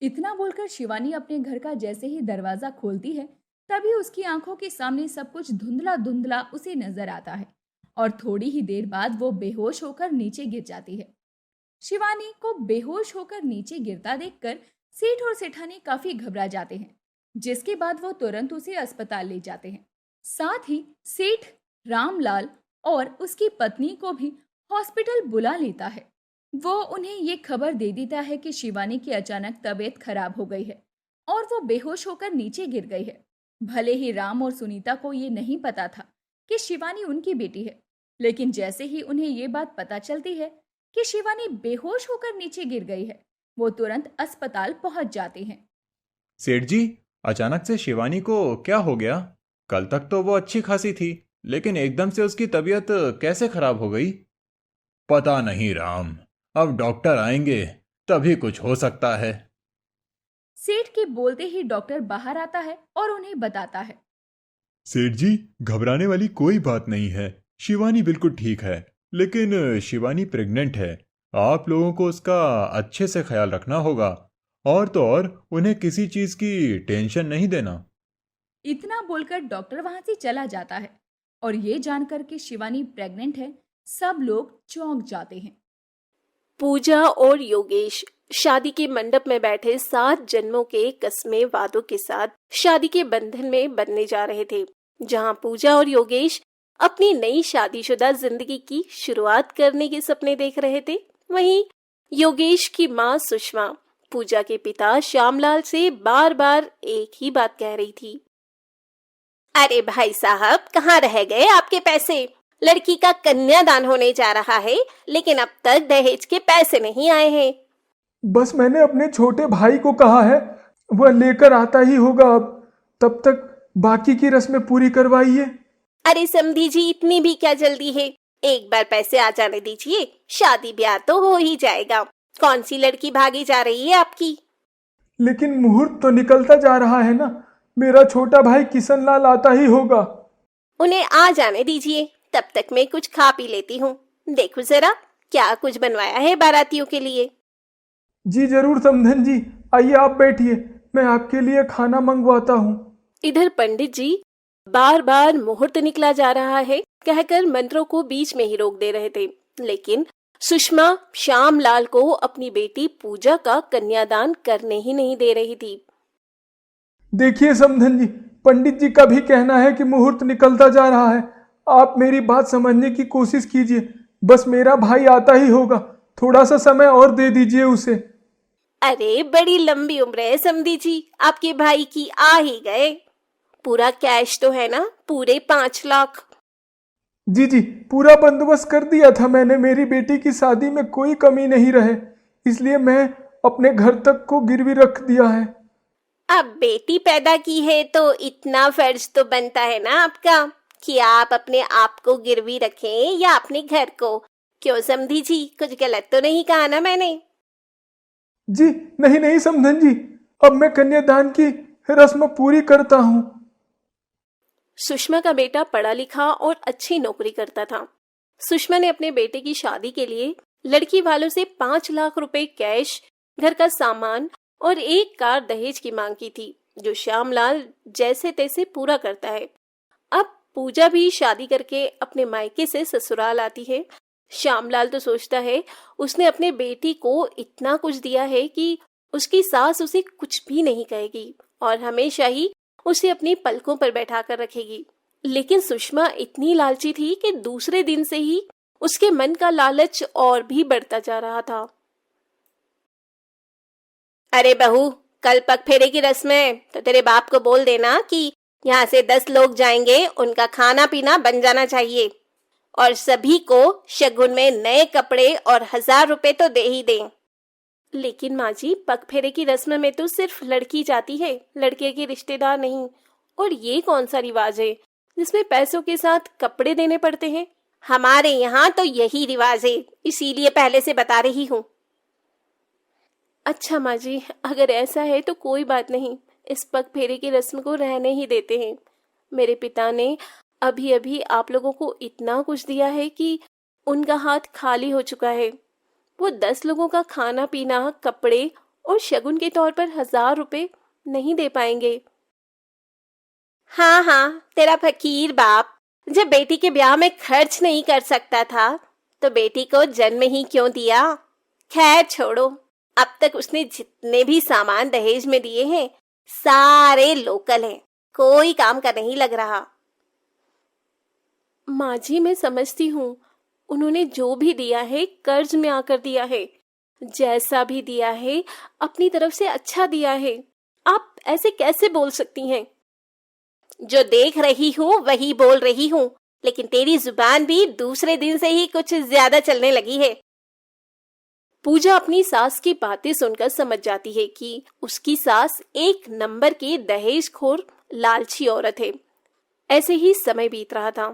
इतना बोलकर शिवानी अपने घर का जैसे ही दरवाजा खोलती है, तभी उसकी आंखों के सामने सब कुछ धुंधला धुंधला उसे नजर आता है और थोड़ी ही देर बाद वो बेहोश होकर नीचे गिर जाती है। शिवानी को बेहोश होकर नीचे गिरता देखकर सेठ और सेठानी काफी घबरा जाते हैं, जिसके बाद वो तुरंत उसे अस्पताल ले जाते हैं। साथ ही सेठ रामलाल और उसकी पत्नी को भी हॉस्पिटल बुला लेता है। वो उन्हें ये खबर दे देता है कि शिवानी की अचानक तबीयत खराब हो गई है और वो बेहोश होकर नीचे गिर गई है। भले ही राम और सुनीता को ये नहीं पता था कि शिवानी उनकी बेटी है, लेकिन जैसे ही उन्हें ये बात पता चलती है कि शिवानी बेहोश होकर नीचे गिर गई है, वो तुरंत अस्पताल पहुंच जाते हैं। सेठ जी, अचानक से शिवानी को क्या हो गया? कल तक तो वो अच्छी खासी थी, लेकिन एकदम से उसकी तबीयत कैसे खराब हो गई? पता नहीं राम, अब डॉक्टर आएंगे तभी कुछ हो सकता है। सेठ के बोलते ही डॉक्टर बाहर आता है और उन्हें बताता है। सेठ जी, घबराने वाली कोई बात नहीं है। शिवानी बिल्कुल ठीक है, लेकिन शिवानी प्रेग्नेंट है। आप लोगों को उसका अच्छे से ख्याल रखना होगा, और तो और उन्हें किसी चीज की टेंशन नहीं देना। इतना बोलकर डॉक्टर वहां से चला जाता है और ये जानकर कि शिवानी प्रेग्नेंट है, सब लोग चौंक जाते हैं। पूजा और योगेश शादी के मंडप में बैठे 7 जन्मों के कस्में वादों के साथ शादी के बंधन में बंधने जा रहे थे। जहां पूजा और योगेश अपनी नई शादीशुदा जिंदगी की शुरुआत करने के सपने देख रहे थे, वहीं योगेश की मां सुषमा पूजा के पिता श्यामलाल से बार बार एक ही बात कह रही थी। अरे भाई साहब, कहाँ रह गए आपके पैसे? लड़की का कन्यादान होने जा रहा है, लेकिन अब तक दहेज के पैसे नहीं आए हैं। बस मैंने अपने छोटे भाई को कहा है, वह लेकर आता ही होगा। अब तब तक बाकी की रस्में पूरी करवाइए। अरे समधी जी, इतनी भी क्या जल्दी है? एक बार पैसे आ जाने दीजिए, शादी ब्याह तो हो ही जाएगा। कौन सी लड़की भागी जा रही है आपकी? लेकिन मुहूर्त तो निकलता जा रहा है ना, मेरा छोटा भाई किशन लाल आता ही होगा। उन्हें आ जाने दीजिए, तब तक मैं कुछ खा पी लेती हूँ। देखो जरा क्या कुछ बनवाया है बारातियों के लिए। जी जरूर समधन जी, आइए आप बैठिए, मैं आपके लिए खाना मंगवाता हूँ। इधर पंडित जी बार बार मुहूर्त निकला जा रहा है कहकर मंत्रों को बीच में ही रोक दे रहे थे, लेकिन सुषमा श्यामलाल को अपनी बेटी पूजा का कन्यादान करने ही नहीं दे रही थी। देखिए समधन जी, पंडित जी का भी कहना है कि मुहूर्त निकलता जा रहा है। आप मेरी बात समझने की कोशिश कीजिए। बस मेरा भाई आता ही होगा, थोड़ा सा समय और दे दीजिए उसे। अरे बड़ी लंबी उम्र है समधी जी, आपके भाई की आ ही गए। पूरा कैश तो है ना, पूरे 5 लाख। जी जी, पूरा बंदोबस्त कर दिया था मैंने। मेरी बेटी की शादी में कोई कमी नहीं रहे, इसलिए मैं अपने घर तक को गिरवी रख दिया है। अब बेटी पैदा की है तो इतना फर्ज तो बनता है ना आपका कि आप अपने आप को गिरवी रखें या अपने घर को। क्यों समधी जी, कुछ गलत तो नहीं कहा ना मैंने? जी नहीं नहीं समधन जी, अब मैं कन्यादान की रस्म पूरी करता हूँ। सुषमा का बेटा पढ़ा लिखा और अच्छी नौकरी करता था। सुषमा ने अपने बेटे की शादी के लिए लड़की वालों से 5 लाख रुपए कैश, घर का सामान और एक कार दहेज की मांग की थी, जो श्यामलाल जैसे तैसे पूरा करता है। अब पूजा भी शादी करके अपने मायके से ससुराल आती है। श्यामलाल तो सोचता है उसने अपने बेटी को इतना कुछ दिया है कि उसकी सास उसे कुछ भी नहीं कहेगी और हमेशा ही उसे अपनी पलकों पर बैठा कर रखेगी। लेकिन सुषमा इतनी लालची थी कि दूसरे दिन से ही उसके मन का लालच और भी बढ़ता जा रहा था। अरे बहू, कल पग फेरे की रस्म है तो तेरे बाप को बोल देना कि यहाँ से 10 लोग जाएंगे, उनका खाना पीना बन जाना चाहिए और सभी को शगुन में नए कपड़े और 1000 रुपए तो दे ही दें। लेकिन माँ जी, पग फेरे की रस्म में तो सिर्फ लड़की जाती है, लड़के के रिश्तेदार नहीं। और ये कौन सा रिवाज है जिसमें पैसों के साथ कपड़े देने पड़ते हैं? हमारे यहाँ तो यही रिवाज है, इसीलिए पहले से बता रही हूँ। अच्छा माँ जी, अगर ऐसा है तो कोई बात नहीं, इस पग फेरे की रस्म को रहने ही देते हैं। मेरे पिता ने अभी अभी आप लोगों को इतना कुछ दिया है कि उनका हाथ खाली हो चुका है। वो 10 लोगों का खाना पीना, कपड़े और शगुन के तौर पर 1000 रुपए नहीं दे पाएंगे। हाँ हाँ, तेरा फकीर बाप जब बेटी के ब्याह में खर्च नहीं कर सकता था तो बेटी को जन्म ही क्यों दिया? खैर छोड़ो, अब तक उसने जितने भी सामान दहेज में दिए हैं सारे लोकल हैं, कोई काम का नहीं लग रहा। माँ जी, मैं समझती हूँ, उन्होंने जो भी दिया है कर्ज में आकर दिया है। जैसा भी दिया है अपनी तरफ से अच्छा दिया है। आप ऐसे कैसे बोल सकती हैं? जो देख रही हूँ वही बोल रही हूँ, लेकिन तेरी जुबान भी दूसरे दिन से ही कुछ ज्यादा चलने लगी है। पूजा अपनी सास की बातें सुनकर समझ जाती है कि उसकी सास एक नंबर की दहेजखोर लालची औरत है। ऐसे ही समय बीत रहा था।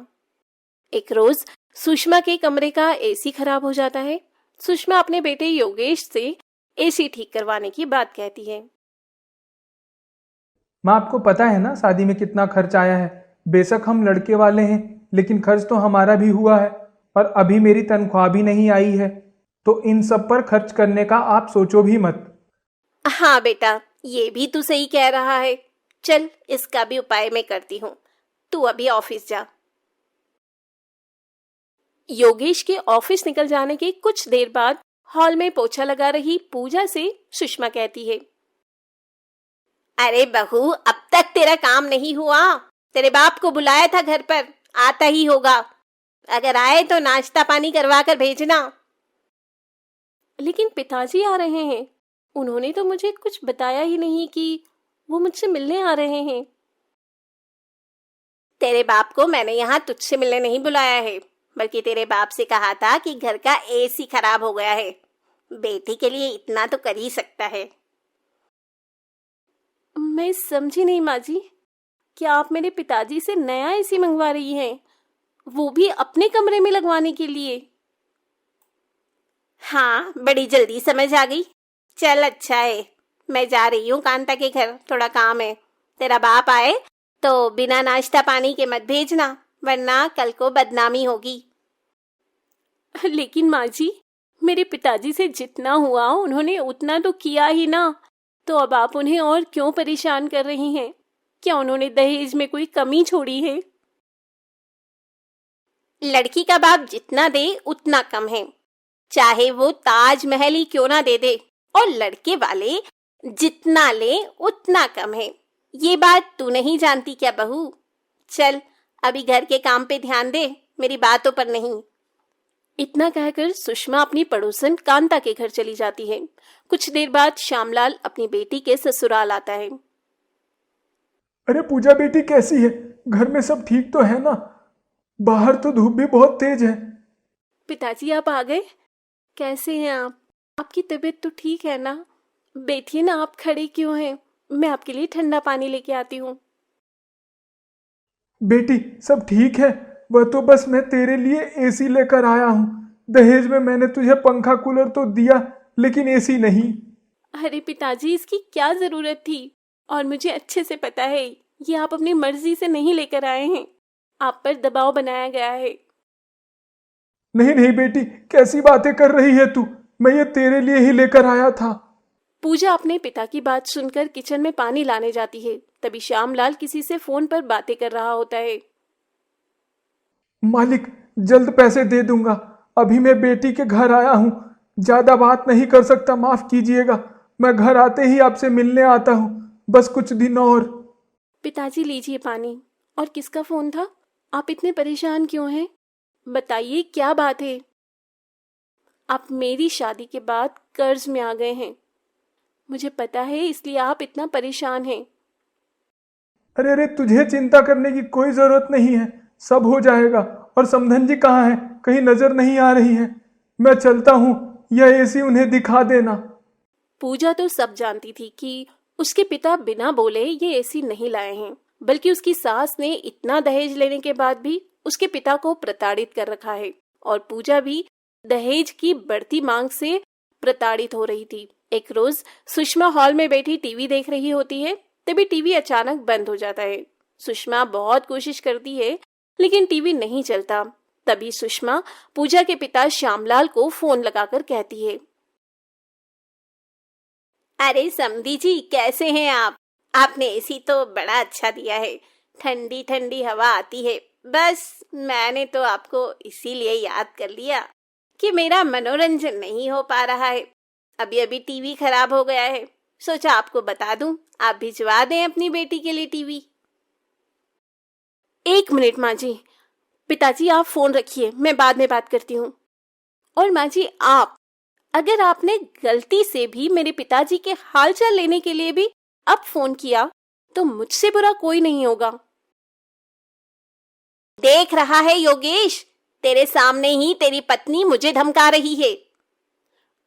एक रोज सुषमा के कमरे का एसी खराब हो जाता है। सुषमा अपने बेटे योगेश से एसी ठीक करवाने की बात कहती है। माँ, आपको पता है ना शादी में कितना खर्च आया है। बेशक हम लड़के वाले हैं, लेकिन खर्च तो हमारा भी हुआ है और अभी मेरी तनख्वाह भी नहीं आई है, तो इन सब पर खर्च करने का आप सोचो भी मत। हाँ बेटा, ये भी तू सही कह रहा है। चल, इसका भी उपाय मैं करती हूँ। तू अभी ऑफिस जा। योगेश के ऑफिस निकल जाने के कुछ देर बाद हॉल में पोछा लगा रही पूजा से सुषमा कहती है, अरे बहू, अब तक तेरा काम नहीं हुआ? तेरे बाप को बुलाया था घर पर, आता ही होगा। अगर आए तो नाश्ता पानी करवा कर भेजना। लेकिन पिताजी आ रहे हैं। उन्होंने तो मुझे कुछ बताया ही नहीं कि वो मुझसे मिलने आ रहे हैं। तेरे बाप को मैंने यहाँ तुझसे मिलने नहीं बुलाया है, बल्कि तेरे बाप से कहा था कि घर का एसी खराब हो गया है। बेटी के लिए इतना तो कर ही सकता है। मैं समझी नहीं माँ जी, क्या आप मेरे पिताजी से नया एसी मंगवा रही हैं, वो भी अपने कमरे में लगवाने के लिए? हाँ, बड़ी जल्दी समझ आ गई। चल अच्छा है, मैं जा रही हूँ कांता के घर, थोड़ा काम है। तेरा बाप आए तो बिना नाश्ता पानी के मत भेजना, वरना कल को बदनामी होगी। लेकिन माँ जी, मेरे पिताजी से जितना हुआ उन्होंने उतना तो किया ही ना, तो अब आप उन्हें और क्यों परेशान कर रही हैं? क्या उन्होंने दहेज में कोई कमी छोड़ी है? लड़की का बाप जितना दे उतना कम है, चाहे वो ताजमहल ही क्यों ना दे दे, और लड़के वाले जितना ले उतना कम है। ये बात तू नहीं जानती क्या बहू? चल अभी घर के काम पे ध्यान दे, मेरी बातों पर नहीं। इतना कहकर सुषमा अपनी पड़ोसन कांता के घर चली जाती है। कुछ देर बाद श्यामलाल अपनी बेटी के ससुराल आता है। अरे पूजा बेटी, कैसी है? घर में सब ठीक तो है ना? बाहर तो धूप भी बहुत तेज है। पिताजी आप आ गए? कैसे हैं आप? आपकी तबीयत तो ठीक है ना? बैठिए ना, आप खड़े क्यों हैं? मैं आपके लिए ठंडा पानी लेके आती हूँ। बेटी सब ठीक है, वह तो बस मैं तेरे लिए एसी लेकर आया हूँ। दहेज में मैंने तुझे पंखा कूलर तो दिया, लेकिन एसी नहीं। अरे पिताजी, इसकी क्या जरूरत थी? और मुझे अच्छे से पता है ये आप अपनी मर्जी से नहीं लेकर आए हैं, आप पर दबाव बनाया गया है। नहीं नहीं बेटी, कैसी बातें कर रही है तू? मैं ये तेरे लिए ही लेकर आया था। पूजा अपने पिता की बात सुनकर किचन में पानी लाने जाती है। तभी श्यामलाल किसी से फोन पर बातें कर रहा होता है। मालिक, जल्द पैसे दे दूंगा। अभी मैं बेटी के घर आया हूँ, ज्यादा बात नहीं कर सकता, माफ कीजिएगा। मैं घर आते ही आपसे मिलने आता हूँ, बस कुछ दिन और। पिताजी लीजिए पानी। और किसका फोन था? आप इतने परेशान क्यों हैं? बताइए क्या बात है? आप मेरी शादी के बाद कर्ज में आ गए हैं, मुझे पता है, इसलिए आप इतना परेशान हैं। अरे अरे, तुझे चिंता करने की कोई जरूरत नहीं है, सब हो जाएगा। और समधन जी कहाँ है? कहीं नजर नहीं आ रही है? मैं चलता हूँ, यह एसी उन्हें दिखा देना। पूजा तो सब जानती थी कि उसके पिता बिना बोले ये एसी नहीं लाए हैं, बल्कि उसकी सास ने इतना दहेज लेने के बाद भी उसके पिता को प्रताड़ित कर रखा है, और पूजा भी दहेज की बढ़ती मांग से प्रताड़ित हो रही थी। एक रोज सुषमा हॉल में बैठी टीवी देख रही होती है, तभी टीवी अचानक बंद हो जाता है। सुषमा बहुत कोशिश करती है, लेकिन टीवी नहीं चलता। तभी सुषमा पूजा के पिता श्यामलाल को फोन लगाकर कहती है, अरे समधी जी, कैसे हैं आप? आपने एसी तो बड़ा अच्छा दिया है, ठंडी ठंडी हवा आती है। बस मैंने तो आपको इसीलिए याद कर लिया कि मेरा मनोरंजन नहीं हो पा रहा है। अभी अभी टीवी खराब हो गया है, सोचा आपको बता दूं, आप भिजवा दें अपनी बेटी के लिए टीवी। 1 मिनट माँ जी। पिताजी आप फोन रखिए, मैं बाद में बात करती हूँ। और माँ जी, आप अगर आपने गलती से भी मेरे पिताजी के हालचाल लेने के लिए भी अब फोन किया तो मुझसे बुरा कोई नहीं होगा। देख रहा है योगेश, तेरे सामने ही तेरी पत्नी मुझे धमका रही है।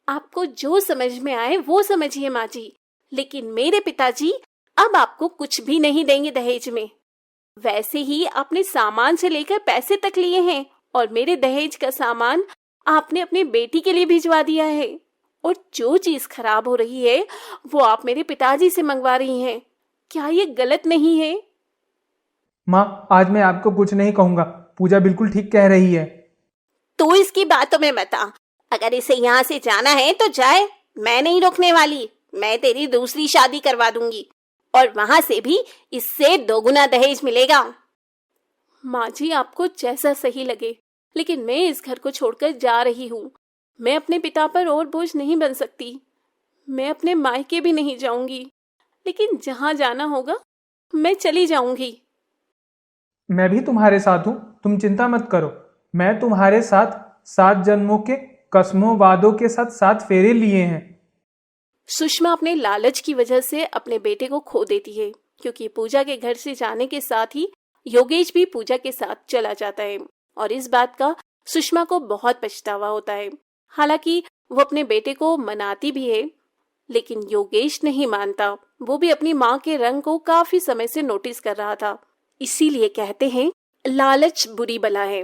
आपको जो समझ में आए वो समझिए माँ जी, लेकिन मेरे पिताजी अब आपको कुछ भी नहीं देंगे दहेज में। वैसे ही आपने सामान से लेकर पैसे तक लिए हैं और मेरे दहेज का सामान आपने अपनी बेटी के लिए भिजवा दिया है, और जो चीज खराब हो रही है वो आप मेरे पिताजी से मंगवा रही हैं। क्या ये गलत नहीं है? माँ, आज मैं आपको कुछ नहीं कहूंगा। पूजा बिल्कुल ठीक कह रही है। तू इसकी बातों में मत आ। अगर इसे यहाँ से जाना है तो जाए, मैं नहीं रोकने वाली। मैं तेरी दूसरी शादी करवा दूंगी और वहां से भी इससे 2 गुना दहेज मिलेगा। माँ जी, आपको जैसा सही लगे, लेकिन मैं इस घर को छोड़कर जा रही हूँ। मैं अपने पिता पर और बोझ नहीं बन सकती। मैं अपने मायके भी नहीं जाऊंगी, लेकिन जहाँ जाना होगा मैं चली जाऊंगी। मैं भी तुम्हारे साथ हूँ, तुम चिंता मत करो। मैं तुम्हारे साथ 7 जन्मों के कसमों वादों के साथ 7 फेरे लिए हैं। सुषमा अपने लालच की वजह से अपने बेटे को खो देती है, क्योंकि पूजा के घर से जाने के साथ ही योगेश भी पूजा के साथ चला जाता है, और इस बात का सुषमा को बहुत पछतावा होता है। हालांकि वो अपने बेटे को मनाती भी है, लेकिन योगेश नहीं मानता। वो भी अपनी माँ के रंग को काफी समय से नोटिस कर रहा था। इसीलिए कहते हैं लालच बुरी बला है।